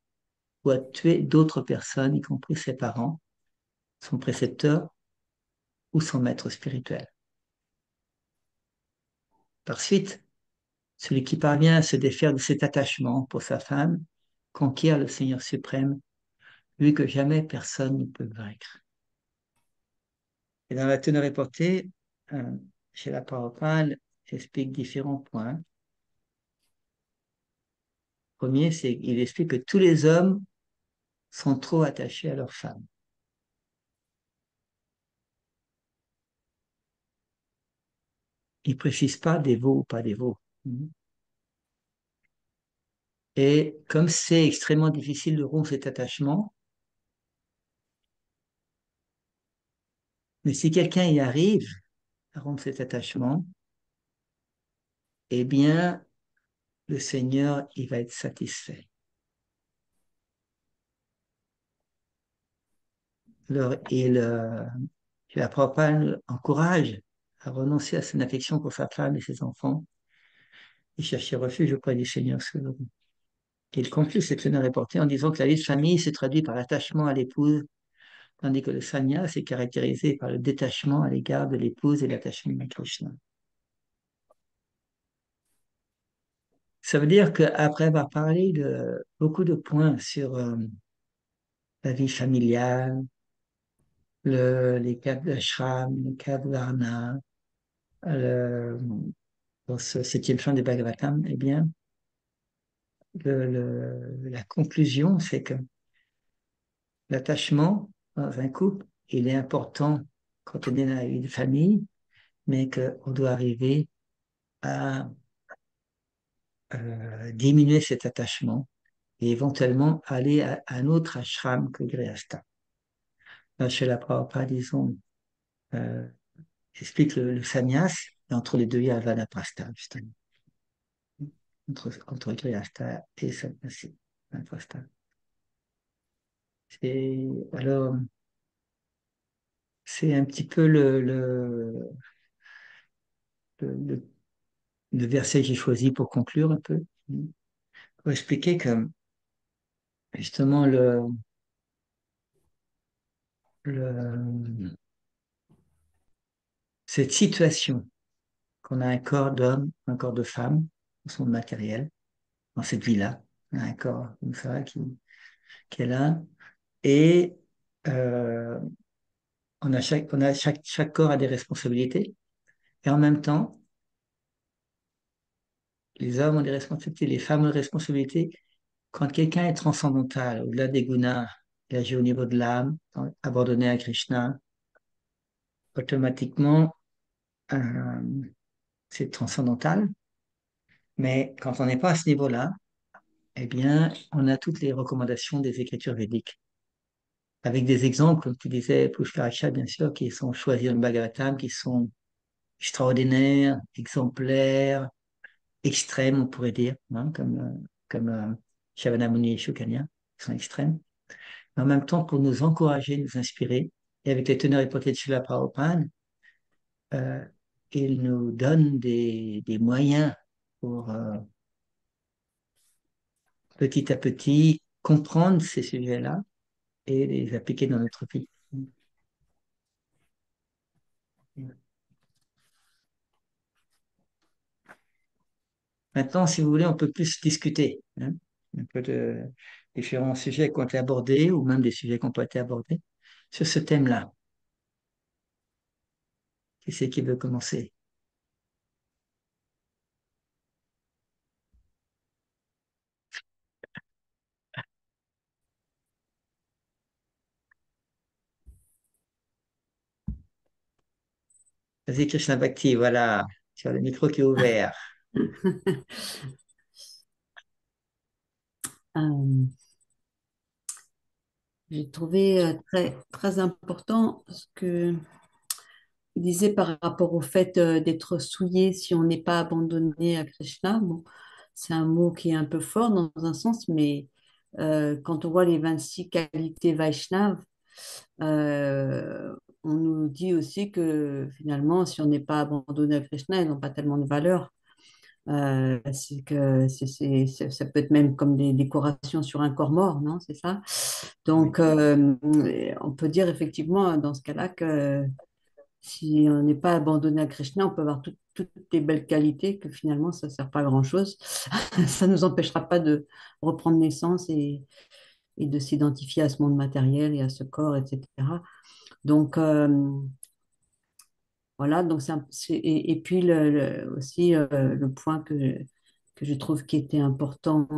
ou à tuer d'autres personnes, y compris ses parents, son précepteur ou son maître spirituel. Par suite, celui qui parvient à se défaire de cet attachement pour sa femme conquiert le Seigneur suprême, lui que jamais personne ne peut vaincre. Et dans la teneur reportée, chez la Prabhupada, explique différents points. Premier, c'est qu'il explique que tous les hommes sont trop attachés à leur femme. Il ne précise pas dévot ou pas dévot. Et comme c'est extrêmement difficile de rompre cet attachement, mais si quelqu'un y arrive à rompre cet attachement, eh bien, le Seigneur, il va être satisfait. Alors, la Prabhupada encourage à renoncer à son affection pour sa femme et ses enfants et chercher refuge auprès du Seigneur souverain. Il conclut cette teneur reportée en disant que la vie de famille se traduit par l'attachement à l'épouse, tandis que le sannyas est caractérisé par le détachement à l'égard de l'épouse et l'attachement à Krishna. Ça veut dire qu'après avoir parlé de beaucoup de points sur la vie familiale, les quatre d'ashram, les quatre varna, dans ce septième chant des Bhagavatam, eh bien, la conclusion, c'est que l'attachement dans un couple, il est important quand on est dans une famille, mais qu'on doit arriver à diminuer cet attachement et éventuellement aller à un autre ashram que Grihastha. Là, chez la Prabhupada, disons, euh, explique le sannyas, et entre les deux, il y a Vanaprastha, justement. Entre Grihastha et sannyasi, Vanaprastha. Alors, c'est un petit peu le, le verset que j'ai choisi pour conclure un peu, pour expliquer que justement cette situation qu'on a un corps d'homme, un corps de femme, dans son matériel, dans cette vie-là, on a un corps comme ça qui est là, et euh, chaque corps a des responsabilités, et en même temps, les hommes ont des responsabilités, les femmes ont des responsabilités. Quand quelqu'un est transcendantal, au-delà des gunas, il agit au niveau de l'âme, abandonné à Krishna, automatiquement, euh, c'est transcendantal. Mais quand on n'est pas à ce niveau-là, eh bien, on a toutes les recommandations des écritures védiques. Avec des exemples, comme tu disais, Pushkaraksha, bien sûr, qui sont choisis dans le Bhagavatam, qui sont extraordinaires, exemplaires, extrêmes, on pourrait dire, hein, comme Shakyamuni et Shukanya, qui sont extrêmes. Mais en même temps, pour nous encourager, nous inspirer, et avec les teneurs hypothèses de Srila Prabhupada, euh, il nous donne des moyens pour petit à petit comprendre ces sujets-là et les appliquer dans notre vie. Maintenant, si vous voulez, on peut plus discuter, hein, un peu de différents sujets qui ont été abordés ou même des sujets qui n'ont pas été abordés sur ce thème-là. Qui c'est qui veut commencer? Vas-y, Krishna Bhakti, voilà, tu as le micro qui est ouvert. Euh, j'ai trouvé très, très important ce que il disait par rapport au fait d'être souillé si on n'est pas abandonné à Krishna. Bon, c'est un mot qui est un peu fort dans un sens, mais quand on voit les 26 qualités Vaishnav, on nous dit aussi que finalement, si on n'est pas abandonné à Krishna, ils n'ont pas tellement de valeur. C'est que ça peut être même comme des décorations sur un corps mort, non? C'est ça? Oui. Donc, on peut dire effectivement dans ce cas-là que si on n'est pas abandonné à Krishna, on peut avoir toutes les belles qualités que finalement ça ne sert pas à grand-chose. Ça ne nous empêchera pas de reprendre naissance et de s'identifier à ce monde matériel et à ce corps, etc. Donc, voilà, donc et puis aussi le point que je trouve qui était important,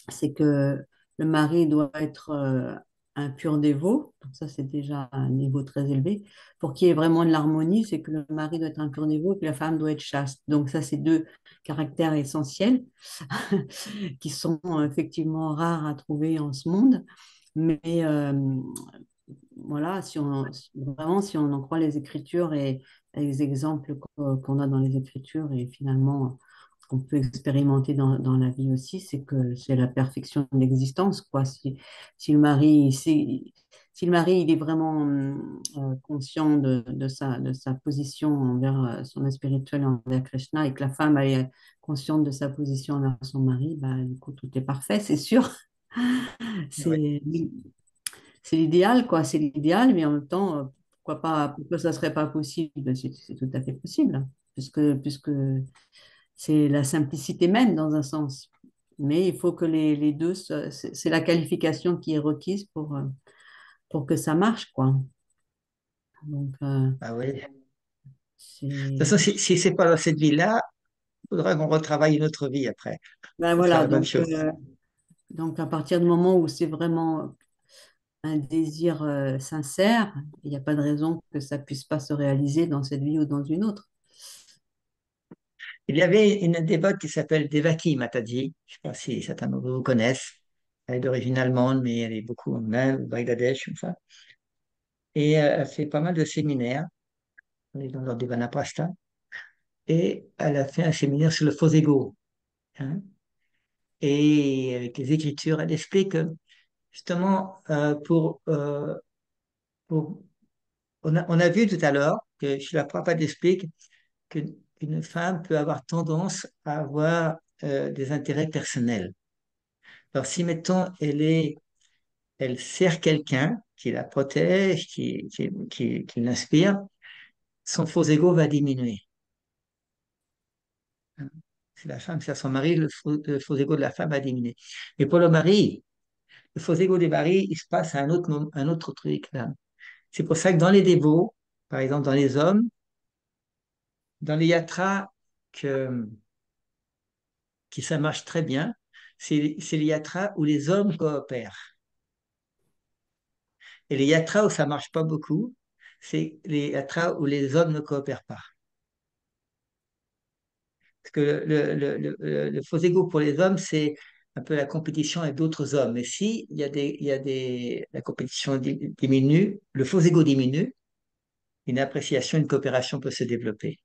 c'est que le mari doit être un pur dévot. Donc ça, c'est déjà un niveau très élevé. Pour qu'il y ait vraiment de l'harmonie, c'est que le mari doit être un pur dévot et que la femme doit être chaste. Donc ça, c'est deux caractères essentiels qui sont effectivement rares à trouver en ce monde. Mais voilà, vraiment, si on en croit les Écritures et les exemples qu'on a dans les Écritures et finalement qu'on peut expérimenter dans la vie aussi, c'est que c'est la perfection de l'existence, quoi. Si le mari, si le mari il est vraiment conscient de sa position envers son spirituel, envers Krishna, et que la femme elle est consciente de sa position envers son mari, bah, du coup, tout est parfait, c'est sûr. Oui. C'est c'est l'idéal, quoi. C'est l'idéal, mais en même temps, pourquoi pas, pourquoi ça serait pas possible? Ben, c'est tout à fait possible, hein, puisque c'est la simplicité même dans un sens. Mais il faut que les deux, c'est la qualification qui est requise pour que ça marche, quoi. Donc, Ah oui. De toute c'est, façon, si c'est pas dans cette vie-là, il faudra qu'on retravaille une autre vie après ben pour faire voilà, la même chose. donc à partir du moment où c'est vraiment un désir sincère, il n'y a pas de raison que ça puisse pas se réaliser dans cette vie ou dans une autre. Il y avait une dévote qui s'appelle Devaki Mataji. Je ne sais pas si certains d'entre vous connaissent. Elle est d'origine allemande, mais elle est beaucoup en Inde, au Bangladesh, comme ça. Et elle fait pas mal de séminaires. Elle est dans l'ordre du Vanaprastha. Et elle a fait un séminaire sur le faux ego, hein. Et avec les Écritures, elle explique que justement, pour on a vu tout à l'heure que Srila Prabhupada explique qu'une femme peut avoir tendance à avoir des intérêts personnels. Alors, si, mettons, elle sert quelqu'un qui la protège, qui l'inspire, son faux ego va diminuer. Si la femme sert son mari, le faux ego de la femme va diminuer. Mais pour le mari, le faux ego du mari, il se passe à un autre truc, là. C'est pour ça que dans les dévots, par exemple dans les hommes, dans les yatras, que, qui ça marche très bien, c'est les yatras où les hommes coopèrent. Et les yatras où ça marche pas beaucoup, c'est les yatras où les hommes ne coopèrent pas. Parce que le faux ego pour les hommes, c'est un peu la compétition avec d'autres hommes. Mais si la compétition diminue, le faux ego diminue, une appréciation, une coopération peut se développer.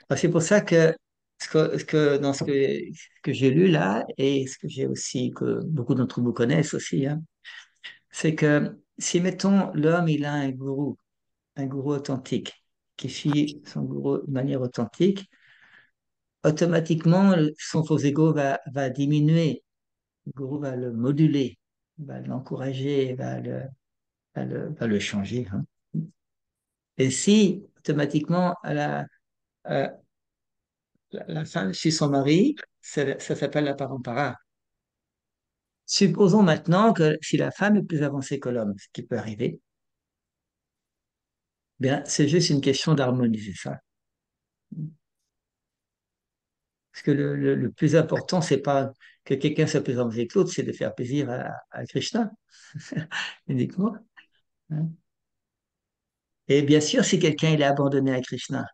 Alors, c'est pour ça que dans ce que j'ai lu là, et ce que j'ai aussi, que beaucoup d'entre vous connaissent aussi, hein, c'est que si, mettons, l'homme, il a un gourou authentique, qui suit son gourou de manière authentique, automatiquement, son faux ego va diminuer. Le gourou va le moduler, va l'encourager, va le changer, hein. Et si automatiquement à la femme suit son mari, ça s'appelle la parampara. Supposons maintenant que si la femme est plus avancée que l'homme, ce qui peut arriver, bien, c'est juste une question d'harmoniser ça. Parce que le plus important, c'est pas que quelqu'un soit plus avancé que l'autre, c'est de faire plaisir à Krishna, uniquement, hein. Et bien sûr, si quelqu'un il est abandonné à Krishna,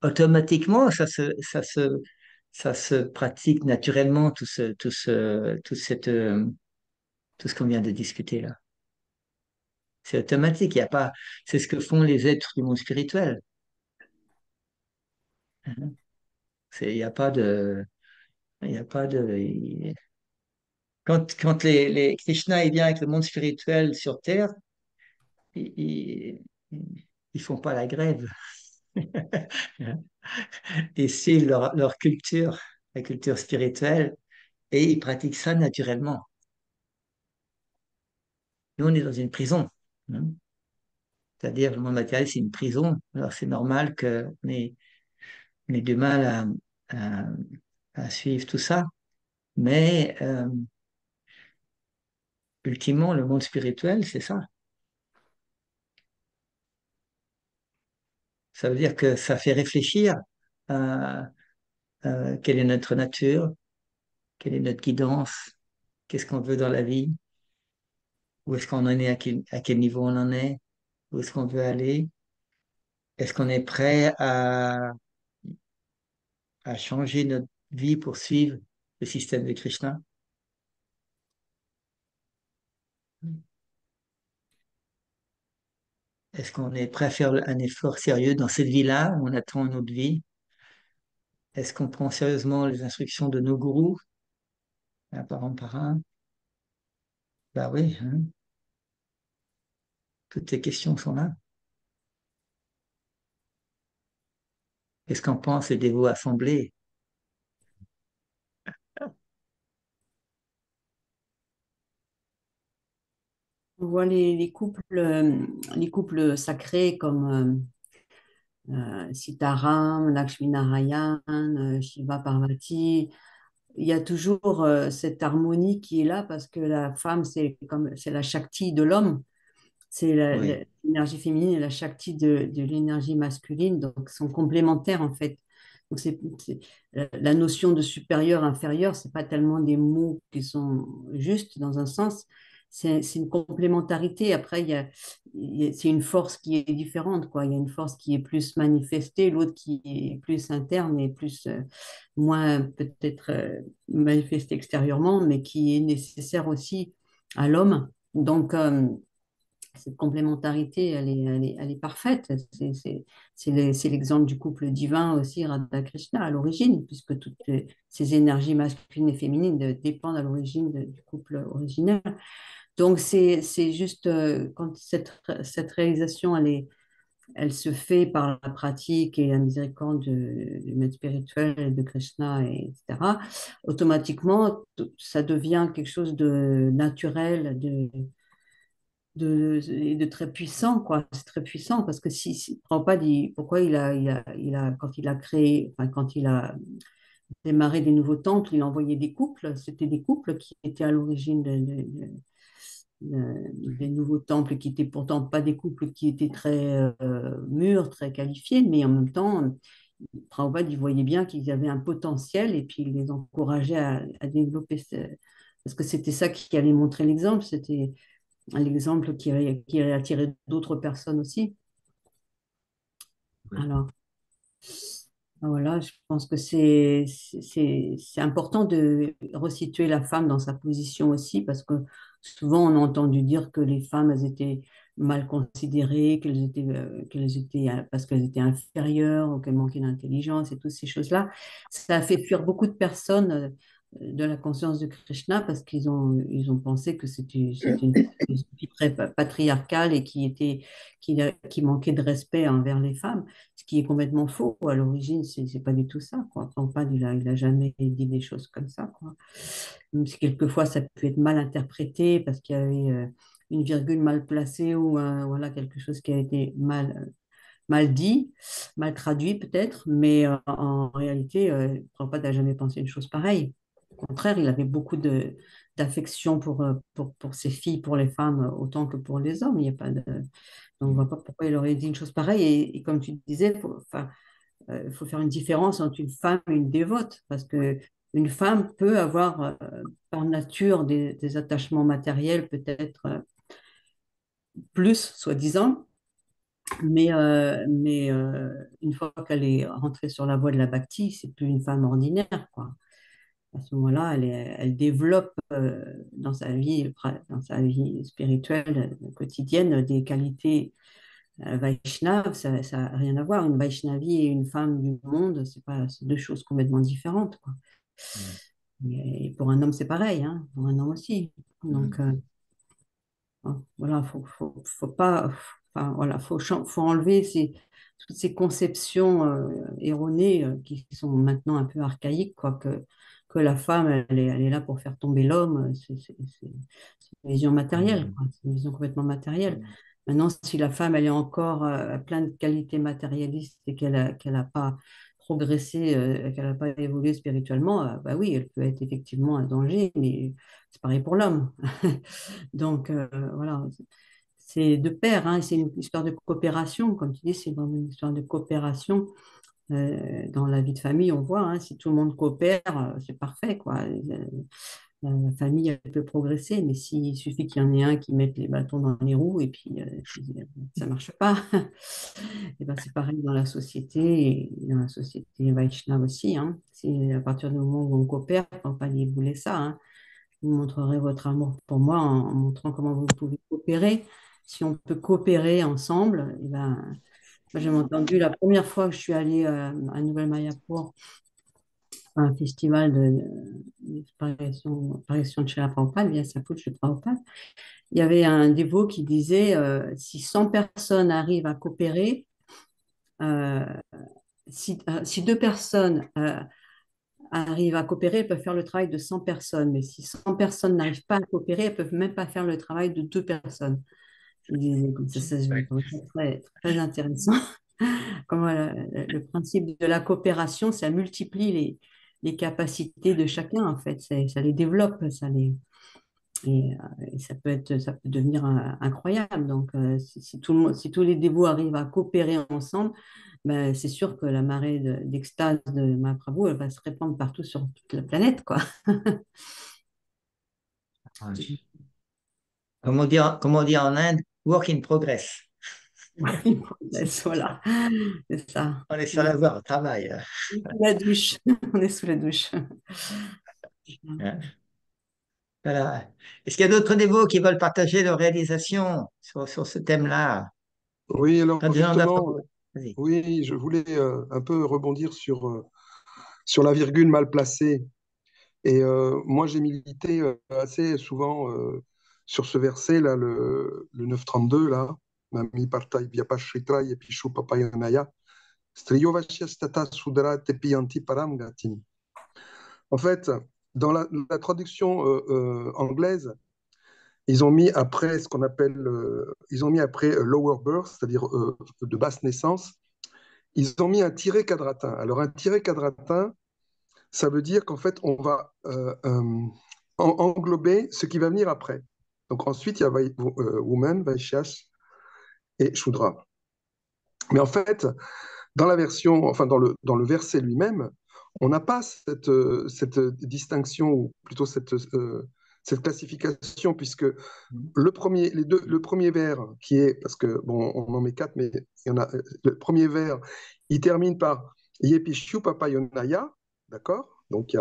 automatiquement, ça se pratique naturellement, tout ce qu'on vient de discuter là. C'est automatique, il y a pas, c'est ce que font les êtres du monde spirituel, hein. Il n'y a pas de, il y a pas de, quand les Krishna il vient avec le monde spirituel sur Terre, ils, ils font pas la grève. Ils suivent leur culture, la culture spirituelle, et ils pratiquent ça naturellement. Nous, on est dans une prison, hein. C'est-à-dire, le monde matériel, c'est une prison. Alors, c'est normal on ait du mal à, à suivre tout ça. Mais, ultimement, le monde spirituel, c'est ça. Ça veut dire que ça fait réfléchir à, quelle est notre nature, quelle est notre guidance, qu'est-ce qu'on veut dans la vie, où est-ce qu'on en est, à quel niveau on en est, où est-ce qu'on veut aller, est-ce qu'on est prêt à changer notre vie pour suivre le système de Krishna. Est-ce qu'on est prêt à faire un effort sérieux dans cette vie-là où on attend une autre vie? Est-ce qu'on prend sérieusement les instructions de nos gourous, un par un? Bah oui, hein. Toutes ces questions sont là. Qu'est-ce qu'en pensent les dévots assemblés? On voit les couples sacrés comme Sitaram, Lakshminarayan, Shiva Parvati. Il y a toujours cette harmonie qui est là parce que la femme, c'est la Shakti de l'homme. C'est Oui, l'énergie féminine et la Shakti de l'énergie masculine, donc sont complémentaires en fait. Donc la notion de supérieur, inférieur, c'est pas tellement des mots qui sont justes dans un sens, c'est une complémentarité. Après, c'est une force qui est différente, quoi. Il y a une force qui est plus manifestée, l'autre qui est plus interne et plus moins peut-être manifestée extérieurement, mais qui est nécessaire aussi à l'homme. Donc, cette complémentarité, elle est parfaite. C'est l'exemple du couple divin aussi, Radha-Krishna, à l'origine, puisque toutes ces énergies masculines et féminines dépendent à l'origine du couple originel. Donc, c'est juste quand cette réalisation, elle se fait par la pratique et la miséricorde du maître spirituel de Krishna, etc. Automatiquement, ça devient quelque chose de naturel, de très puissant, quoi. C'est très puissant parce que si Prabhupada, pourquoi quand il a créé, enfin, quand il a démarré des nouveaux temples, il envoyait des couples. C'était des couples qui étaient à l'origine des nouveaux temples, qui étaient pourtant pas des couples qui étaient très mûrs, très qualifiés, mais en même temps, Prabhupada, il voyait bien qu'ils avaient un potentiel et puis il les encourageait à développer parce que c'était ça qui allait montrer l'exemple, c'était l'exemple qui a attiré d'autres personnes aussi. oui, Alors, voilà, je pense que c'est important de resituer la femme dans sa position aussi, parce que souvent on a entendu dire que les femmes, elles étaient mal considérées, qu'elles étaient parce qu'elles étaient inférieures ou qu'elles manquaient d'intelligence et toutes ces choses-là. Ça a fait fuir beaucoup de personnes de la conscience de Krishna parce ils ont pensé que c'était une philosophie très patriarcale et qui manquait de respect envers les femmes, ce qui est complètement faux. À l'origine, c'est pas du tout ça, quoi. Prabhupada, il a jamais dit des choses comme ça, quoi. Même si quelquefois ça peut être mal interprété parce qu'il y avait une virgule mal placée ou voilà, quelque chose qui a été mal dit, mal traduit peut-être, mais en réalité, Prabhupada n'a jamais pensé une chose pareille. Au contraire, il avait beaucoup d'affection pour ses filles, pour les femmes, autant que pour les hommes. Il y a pas de... Donc, on ne voit pas pourquoi il aurait dit une chose pareille. Et comme tu disais, faut faire une différence entre une femme et une dévote, parce que une femme peut avoir par nature des attachements matériels, peut-être plus, soi-disant, mais une fois qu'elle est rentrée sur la voie de la bhakti, c'est plus une femme ordinaire, quoi. À ce moment-là, elle développe dans sa vie spirituelle quotidienne des qualités Vaishnav, ça n'a rien à voir. Une Vaishnavi et une femme du monde, c'est deux choses complètement différentes, quoi. Mm. Et pour un homme, c'est pareil, hein, pour un homme aussi. Donc, Mm. voilà, faut pas, enfin, voilà, faut enlever toutes ces conceptions erronées qui sont maintenant un peu archaïques, quoi, que la femme, elle est là pour faire tomber l'homme. C'est une vision matérielle, Mm. quoi. C'est une vision complètement matérielle. Maintenant, si la femme, elle est encore plein de qualités matérialistes et qu'elle a pas progressé, qu'elle n'a pas évolué spirituellement, bah oui, elle peut être effectivement un danger, mais c'est pareil pour l'homme. Donc, voilà, c'est de pair, hein, c'est une histoire de coopération. Comme tu dis, c'est vraiment une histoire de coopération. Dans la vie de famille, on voit, hein, si tout le monde coopère, c'est parfait, quoi. La famille, elle peut progresser, mais s'il suffit qu'il y en ait un qui mette les bâtons dans les roues et puis, ça marche pas. Et ben, c'est pareil dans la société, et dans la société Vaishnava aussi, hein. C'est à partir du moment où on coopère, il ne faut pas débouler ça, hein. Vous montrerez votre amour pour moi en montrant comment vous pouvez coopérer. Si on peut coopérer ensemble, eh ben, moi j'ai entendu la première fois que je suis allée à Nouvelle-Mayapur, à un festival d'apparition de Srila Prabhupada, via sa de Prabhupada, il y avait un dévot qui disait si 100 personnes arrivent à coopérer, euh, si deux personnes arrivent à coopérer, elles peuvent faire le travail de 100 personnes. Mais si 100 personnes n'arrivent pas à coopérer, elles ne peuvent même pas faire le travail de deux personnes. Je disais comme ça, je trouvais ça très, très intéressant. Comme voilà, le principe de la coopération, ça multiplie les capacités de chacun, en fait. Ça les développe, et ça peut devenir incroyable. Donc, si tout le monde, si tous les dévots arrivent à coopérer ensemble, ben, c'est sûr que la marée d'extase de Mahaprabhu, elle va se répandre partout sur toute la planète, quoi. Ouais. Comme on dit en Inde, work in progress. Voilà, c'est ça. On est sur la voie, on travaille. Sous la douche, on est sous la douche. Hein. Voilà. Est-ce qu'il y a d'autres dévots qui veulent partager leurs réalisations sur ce thème-là? Oui, alors Quand des gens justement, Vas-y. oui, je voulais un peu rebondir sur la virgule mal placée. Et moi, j'ai milité assez souvent sur ce verset, là, le 932, là, Mami partai vyapashritra yepishu papayanaya, striyovashyastata sudara tepiyanti param gatim. En fait, dans la traduction anglaise, ils ont mis après ce qu'on appelle, ils ont mis après lower birth, c'est-à-dire de basse naissance, ils ont mis un tiret quadratin. Alors, un tiret quadratin, ça veut dire qu'en fait, on va englober ce qui va venir après. Donc ensuite, il y a Woman, Vaishyas et Shudra. Mais en fait, dans la version, enfin dans le verset lui-même, on n'a pas cette distinction, ou plutôt cette classification, puisque le premier vers qui est, parce que bon, on en met quatre, mais il y en a, le premier vers, il termine par Yepishu Papayonaya, d'accord? Donc il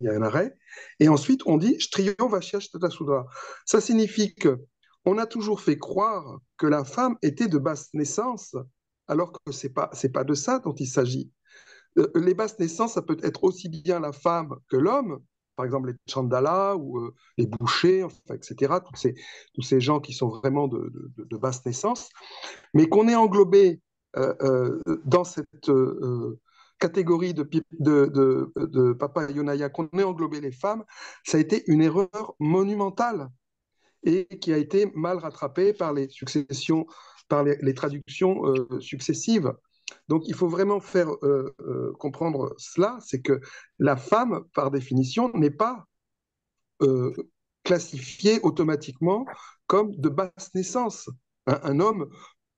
y a un arrêt. Et ensuite, on dit Shtriyo Vashyas Tata Sudra. Ça signifie que on a toujours fait croire que la femme était de basse naissance, alors que c'est pas de ça dont il s'agit. Les basses naissances, ça peut être aussi bien la femme que l'homme, par exemple les Chandala ou les bouchers, enfin, etc., tous ces gens qui sont vraiment de basse naissance, mais qu'on ait englobé dans cette catégorie de Papa Yonaya, qu'on ait englobé les femmes, ça a été une erreur monumentale et qui a été mal rattrapée par les successions, par les traductions successives. Donc il faut vraiment faire comprendre cela, c'est que la femme, par définition, n'est pas euh, classifiée automatiquement comme de basse naissance. Un homme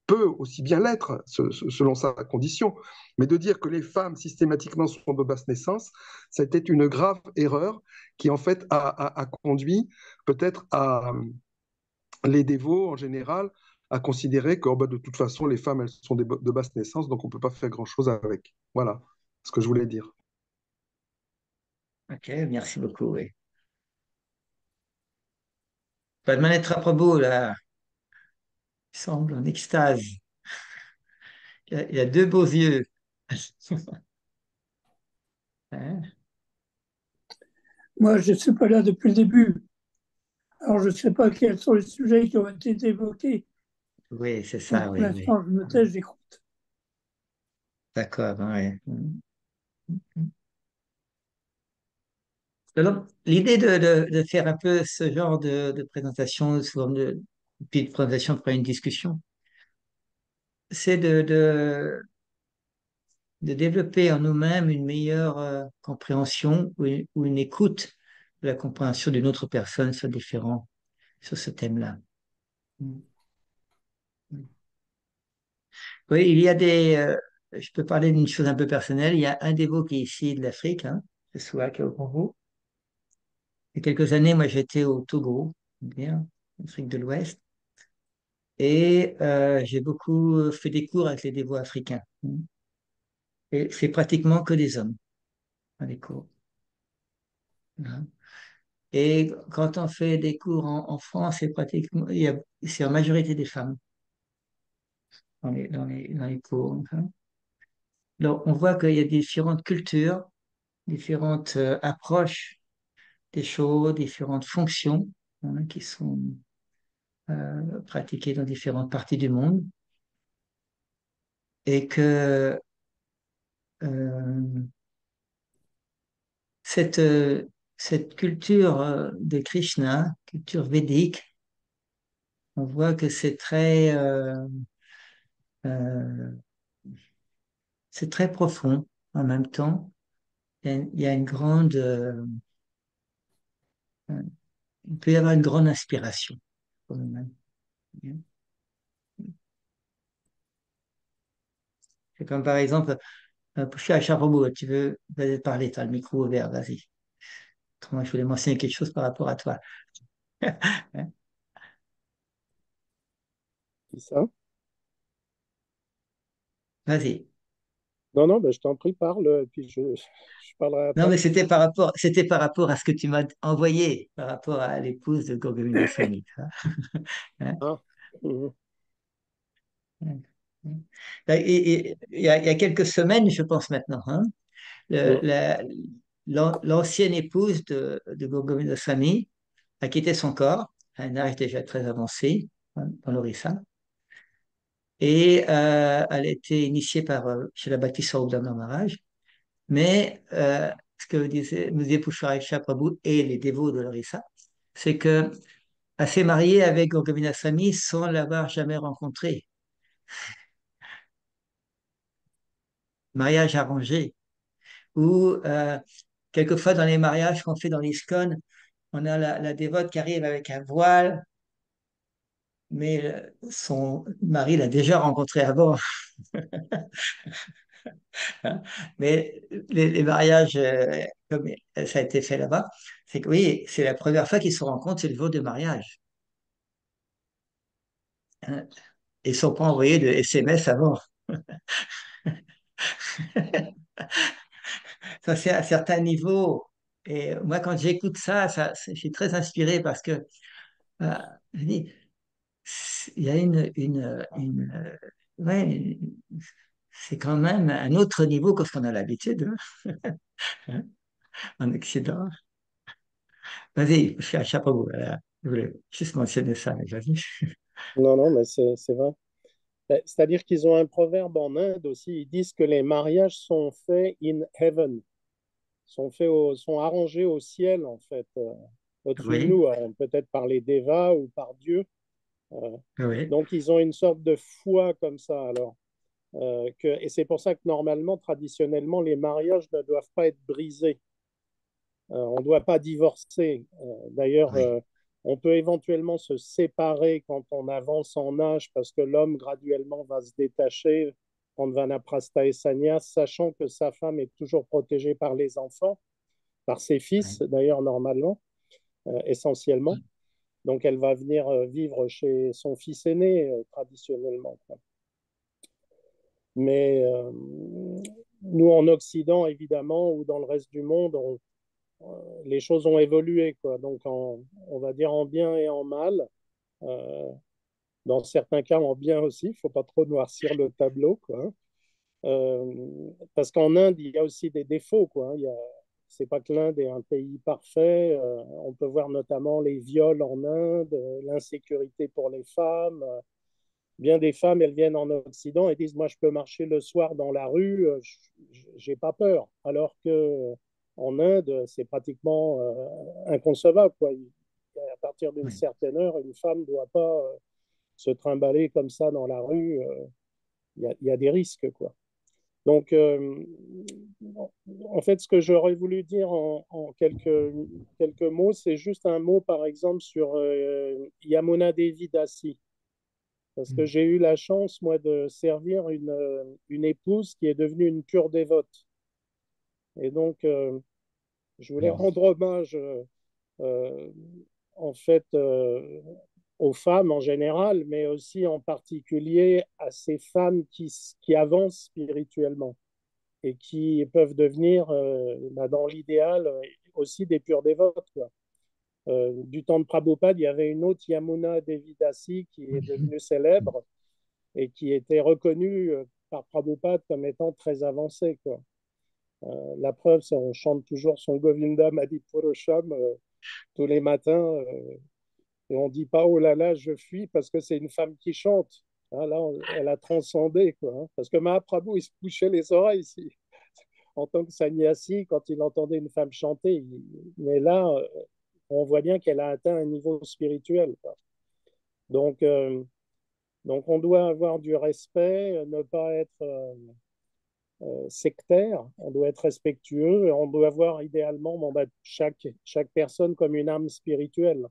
peut aussi bien l'être selon sa condition, mais de dire que les femmes systématiquement sont de basse naissance, c'était une grave erreur qui en fait a conduit peut-être à les dévots en général à considérer que bah, de toute façon les femmes elles sont de basse naissance, donc on ne peut pas faire grand-chose avec. Voilà ce que je voulais dire. Ok, merci beaucoup. Oui. Padmanabh Prabhu, là, il semble en extase. Il a deux beaux yeux. Hein. Moi, je ne suis pas là depuis le début. Alors, je ne sais pas quels sont les sujets qui ont été évoqués. Oui, c'est Donc, ça, pour oui, oui. l'instant, je me tais, j'écoute. D'accord, oui. Alors, l'idée de faire un peu ce genre de présentation, sous forme puis de présentation après une discussion, c'est de développer en nous-mêmes une meilleure compréhension ou une écoute de la compréhension d'une autre personne sur ce thème-là. Mm. Oui, je peux parler d'une chose un peu personnelle. Il y a un dévot qui est ici de l'Afrique, hein, c'est Soua qui est au Congo. Il y a quelques années, moi, j'étais au Togo, bien, Afrique de l'Ouest, et j'ai beaucoup fait des cours avec les dévots africains. Et c'est pratiquement que des hommes dans les cours. Hein. Et quand on fait des cours en France, c'est en majorité des femmes dans les cours. Hein. Donc, on voit qu'il y a différentes cultures, différentes approches des choses, différentes fonctions hein, qui sont pratiquées dans différentes parties du monde. Et que euh, cette, euh, cette culture de Krishna, culture védique, on voit que euh, c'est très profond en même temps. Il y a une grande, il peut y avoir une grande inspiration pour nous-mêmes. C'est comme par exemple, je suis à Charobo, tu veux vas-y parler, tu as le micro ouvert, vas-y. Autrement, je voulais mentionner quelque chose par rapport à toi. Hein. C'est ça? Vas-y. Non, non, ben, je t'en prie, parle, et puis je parlerai Non, après. mais c'était par rapport à ce que tu m'as envoyé, par rapport à l'épouse de Gorgomina Sami. Hein. Ah, mhm, Hein. Il y a quelques semaines, je pense maintenant, hein, le- mhm. la- l'ancienne épouse de Gorgomina Sami a quitté son corps à un âge déjà très avancé hein, dans l'Orissa. Et elle a été initiée chez la Bhakti Sarvabhauma Maharaj. Mais ce que nous disait Pushkaraksha Prabhu et les dévots de l'Orissa, c'est que elle s'est mariée avec Govinda-Swami sans l'avoir jamais rencontré. Mariage arrangé. Ou quelquefois dans les mariages qu'on fait dans l'ISKCON, on a la dévote qui arrive avec un voile, mais son mari l'a déjà rencontré avant. Hein. Mais les mariages, comme ça a été fait là-bas, c'est que oui, c'est la première fois qu'ils se rencontrent, c'est le jour de mariage. Hein. Ils ne sont pas envoyés de SMS avant. Ça, c'est à un certain niveau. Et moi, quand j'écoute je suis très inspiré parce que euh, je dis, il y a ouais, c'est quand même un autre niveau que ce qu'on a l'habitude hein, en Occident. Vas-y, je suis à chapeau. Voilà. Je voulais juste mentionner ça, mais vas-y. Non, non, mais c'est vrai. Ben, c'est-à-dire qu'ils ont un proverbe en Inde aussi. Ils disent que les mariages sont faits in heaven, sont arrangés au ciel, en fait, au-dessus de Oui, nous, alors, peut-être par les devas ou par Dieu. Euh, oui, donc, ils ont une sorte de foi comme ça, alors. Et c'est pour ça que normalement, traditionnellement, les mariages ne doivent pas être brisés. On ne doit pas divorcer. D'ailleurs, oui, on peut éventuellement se séparer quand on avance en âge parce que l'homme graduellement va se détacher en vanaprastha et sannyas, sachant que sa femme est toujours protégée par les enfants, par ses fils oui, d'ailleurs normalement, essentiellement. Donc elle va venir vivre chez son fils aîné traditionnellement, quoi. Mais nous en Occident évidemment ou dans le reste du monde, les choses ont évolué, quoi. Donc, on va dire en bien et en mal. Euh, dans certains cas, en bien aussi. Il ne faut pas trop noircir le tableau, quoi. Parce qu'en Inde, il y a aussi des défauts, quoi. C'est pas que l'Inde est un pays parfait. On peut voir notamment les viols en Inde, l'insécurité pour les femmes. Bien des femmes, elles viennent en Occident et disent, moi, je peux marcher le soir dans la rue, j'ai pas peur. Alors que en Inde, c'est pratiquement inconcevable, quoi. À partir d'une oui, certaine heure, une femme ne doit pas se trimballer comme ça dans la rue. Il y a des risques, quoi. Donc, en fait, ce que j'aurais voulu dire en quelques mots, c'est juste un mot, par exemple, sur Yamuna Devi Dasi. Parce que j'ai eu la chance, moi, de servir une épouse qui est devenue une pure dévote. Et donc, je voulais rendre hommage, euh, en fait, aux femmes en général, mais aussi en particulier à ces femmes qui avancent spirituellement et qui peuvent devenir, dans l'idéal, aussi des pures dévotes, quoi. Du temps de Prabhupada, il y avait une autre Yamuna Devidasi qui est devenue célèbre et qui était reconnu par Prabhupada comme étant très avancé, quoi. La preuve, c'est qu'on chante toujours son Govinda Madipurusham tous les matins et on ne dit pas oh là là, je fuis parce que c'est une femme qui chante. Hein, là, elle a transcendé, quoi, hein. Parce que Mahaprabhu, il se bouchait les oreilles ici. En tant que sannyasi, quand il entendait une femme chanter, mais là, on voit bien qu'elle a atteint un niveau spirituel, quoi. Donc, donc, on doit avoir du respect, ne pas être sectaire, on doit être respectueux et on doit voir idéalement bon, bah, chaque personne comme une âme spirituelle,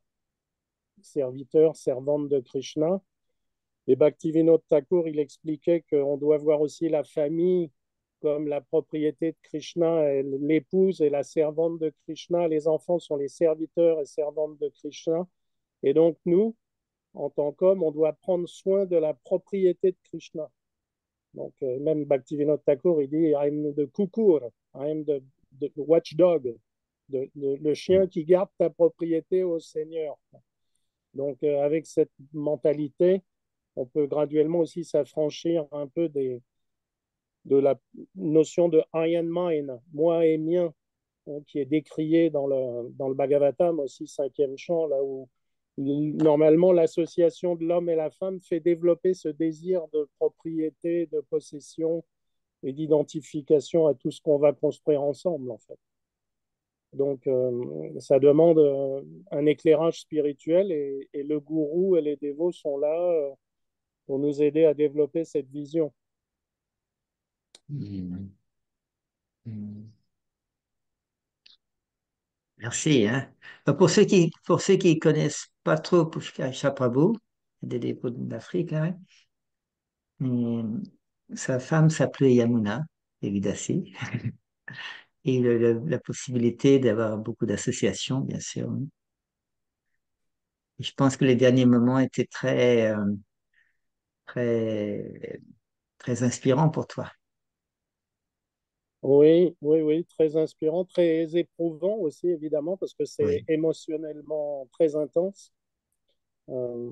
serviteur, servante de Krishna. Et Bhaktivinoda Thakur, il expliquait qu'on doit voir aussi la famille comme la propriété de Krishna, l'épouse et la servante de Krishna, les enfants sont les serviteurs et servantes de Krishna. Et donc nous, en tant qu'hommes, on doit prendre soin de la propriété de Krishna. Donc, même Bhaktivinoda Thakur, il dit I'm the kukur, I'm the watchdog, le chien qui garde ta propriété au Seigneur. Donc, avec cette mentalité, on peut graduellement aussi s'affranchir un peu de la notion de I and mine, moi et mien, hein, qui est décrié dans le Bhagavatam, aussi cinquième chant, là où normalement l'association de l'homme et la femme fait développer ce désir de propriété, de possession et d'identification à tout ce qu'on va construire ensemble, en fait. Donc, ça demande un éclairage spirituel et le gourou et les dévots sont là pour nous aider à développer cette vision. Mm. Mm. Merci, hein. Pour ceux qui connaissent pas trop Pushkar Chaprabhu, des dépôts d'Afrique, hein, sa femme s'appelait Yamuna Devidasi, et la possibilité d'avoir beaucoup d'associations, bien sûr, hein. Et je pense que les derniers moments étaient très, très inspirants pour toi. Oui, oui, oui, très inspirant, très éprouvant aussi, évidemment, parce que c'est Oui. émotionnellement très intense. Euh,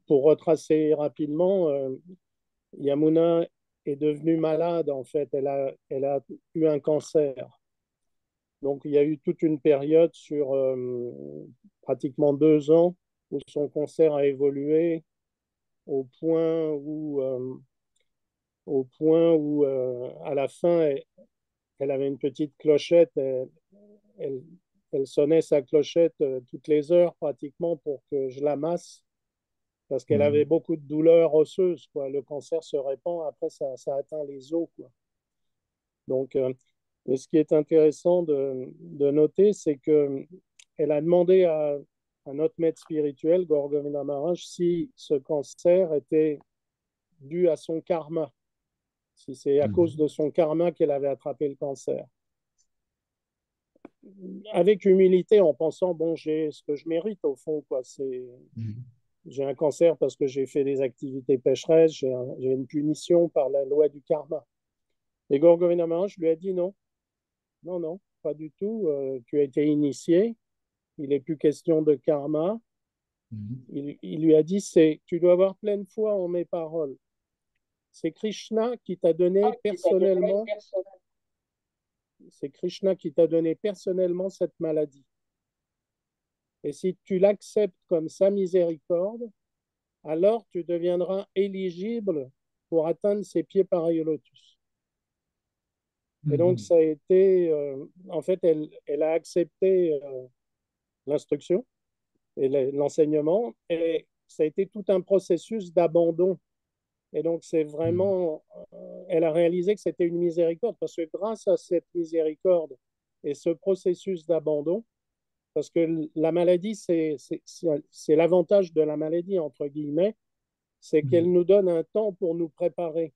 pour retracer rapidement, Yamuna est devenue malade, en fait. Elle a eu un cancer. Donc, il y a eu toute une période sur pratiquement 2 ans où son cancer a évolué au point où à la fin, elle avait une petite clochette. Elle, elle sonnait sa clochette toutes les heures pratiquement pour que je la masse parce qu'elle avait Mhm. beaucoup de douleurs osseuses, quoi. Le cancer se répand, après ça atteint les os, quoi. Donc, et ce qui est intéressant de noter, c'est qu'elle a demandé à notre maître spirituel, Gorgovina Maharaj, si ce cancer était dû à son karma, si c'est à cause Mhm. de son karma qu'elle avait attrapé le cancer. Avec humilité, en pensant, bon, j'ai ce que je mérite au fond, quoi. Mhm. J'ai un cancer parce que j'ai fait des activités pécheresses, j'ai une punition par la loi du karma. Et Gorgovina Maharaj lui a dit non, non, non, pas du tout. Tu as été initié, il n'est plus question de karma. Mhm. Il lui a dit, tu dois avoir pleine foi en mes paroles. C'est Krishna qui t'a donné personnellement, c'est Krishna qui t'a donné personnellement cette maladie. Et si tu l'acceptes comme sa miséricorde, alors tu deviendras éligible pour atteindre ses pieds pareils au lotus. Et donc, Mhm. ça a été, en fait, elle a accepté l'instruction et l'enseignement, et ça a été tout un processus d'abandon. Et donc, c'est Mhm. vraiment, elle a réalisé que c'était une miséricorde, parce que grâce à cette miséricorde et ce processus d'abandon, parce que la maladie, c'est l'avantage de la maladie, entre guillemets, c'est qu'elle Mhm. nous donne un temps pour nous préparer,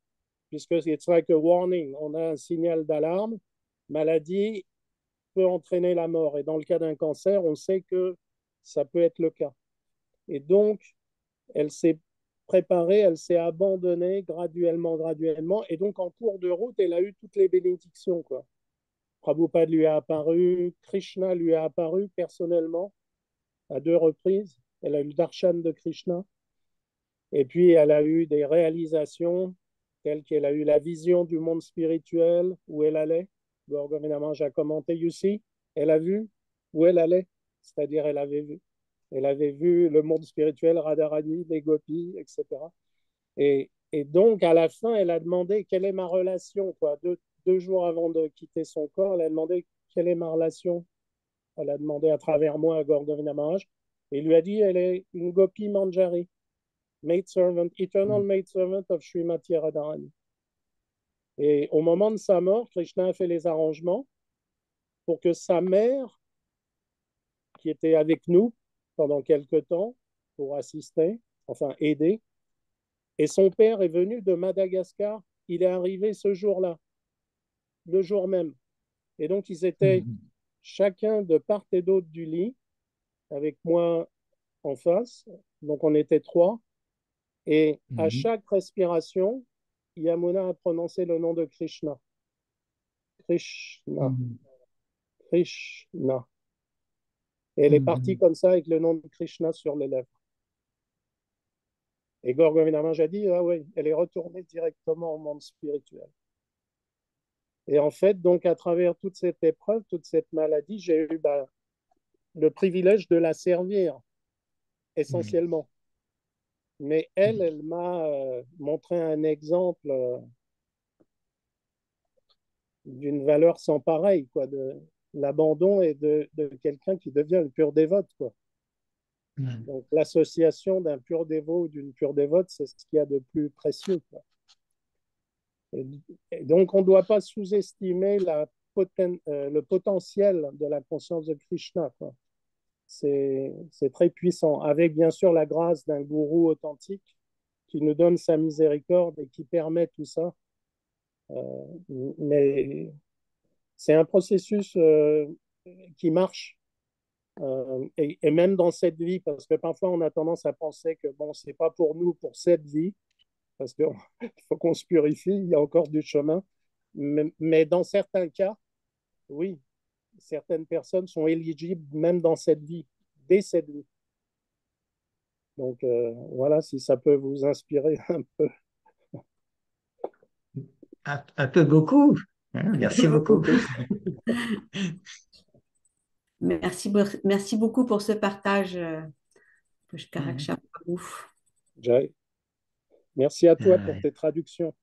puisque it's like a warning, on a un signal d'alarme, maladie peut entraîner la mort. Et dans le cas d'un cancer, on sait que ça peut être le cas. Et donc, elle s'est préparée, elle s'est abandonnée graduellement, graduellement. Et donc, en cours de route, elle a eu toutes les bénédictions, quoi. Prabhupada lui a apparu, Krishna lui a apparu personnellement à 2 reprises. Elle a eu le darshan de Krishna. Et puis, elle a eu des réalisations telles qu'elle a eu la vision du monde spirituel où elle allait. Gorgovina Maharaj a commenté, you see, elle a vu où elle allait, c'est-à-dire elle avait vu. Elle avait vu le monde spirituel, Radharani, les gopis, etc. Et donc, à la fin, elle a demandé quelle est ma relation, quoi. 2 jours avant de quitter son corps, elle a demandé quelle est ma relation. Elle a demandé à travers moi à Gorgovina Maharaj. Et il lui a dit, elle est une gopi Manjari, maidservant, eternal maidservant of Srimati Radharani. Et au moment de sa mort, Krishna a fait les arrangements pour que sa mère, qui était avec nous pendant quelque temps pour assister, enfin aider, et son père est venu de Madagascar. Il est arrivé ce jour-là, le jour même. Et donc, ils étaient Mhm. chacun de part et d'autre du lit, avec moi en face. Donc, on était 3. Et à Mhm. chaque respiration, Yamuna a prononcé le nom de Krishna. Krishna, Mhm. Krishna. Et elle est partie Mhm. comme ça avec le nom de Krishna sur les lèvres. Et Gorgovina Maharaj a dit, ah oui, elle est retournée directement au monde spirituel. Et en fait, donc, à travers toute cette épreuve, toute cette maladie, j'ai eu le privilège de la servir Mhm. essentiellement. Mais elle m'a montré un exemple d'une valeur sans pareil, quoi, de l'abandon et de quelqu'un qui devient le pur dévote, quoi. Mhm. Donc, l'association d'un pur dévot ou d'une pure dévote, c'est ce qu'il y a de plus précieux, quoi. Et, et donc, on ne doit pas sous-estimer le potentiel de la conscience de Krishna, quoi. C'est très puissant, avec bien sûr la grâce d'un gourou authentique qui nous donne sa miséricorde et qui permet tout ça. Mais c'est un processus qui marche. Et même dans cette vie, parce que parfois on a tendance à penser que bon, c'est pas pour nous, pour cette vie, parce qu'il faut qu'on se purifie, il y a encore du chemin. Mais dans certains cas, oui, certaines personnes sont éligibles même dans cette vie, dès cette vie. Donc voilà, si ça peut vous inspirer un peu. Un peu beaucoup. Hein, merci beaucoup. Beaucoup. Merci beaucoup pour ce partage, Pushkarak Mhm. Chaprabhu. Jai. Merci à toi pour Ouais. tes traductions.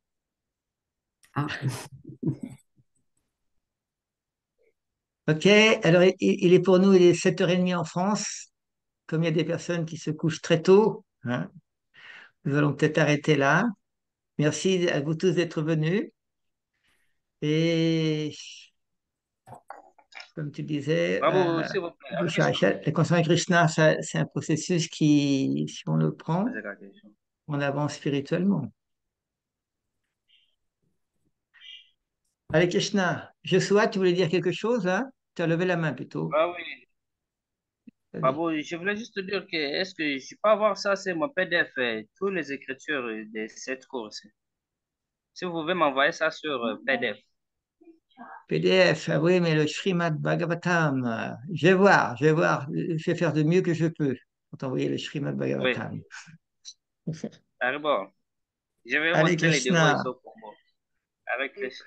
Ah, Ok, alors il est pour nous, il est 7h30 en France. Comme il y a des personnes qui se couchent très tôt, hein, nous allons peut-être arrêter là. Merci à vous tous d'être venus. Et comme tu disais, Bravo, s'il vous plaît. Hare Krishna. la conscience de Krishna, c'est un processus qui, si on le prend, Poser la question. on avance spirituellement. Allez, Krishna, je souhaite, tu voulais dire quelque chose là? Tu as levé la main plutôt. Ah oui, Vas-y. bravo. Je voulais juste te dire que est-ce que je peux avoir ça, c'est mon PDF, toutes les écritures de cette course. Si vous pouvez m'envoyer ça sur PDF. PDF, ah oui, mais le Srimad Bhagavatam, je vais voir, je vais faire de mieux que je peux pour t'envoyer le Srimad Oui, Bhagavatam. d'accord. Je vais Allez, montrer les dévots, ils Krishna. sont pour moi. Avec Krishna.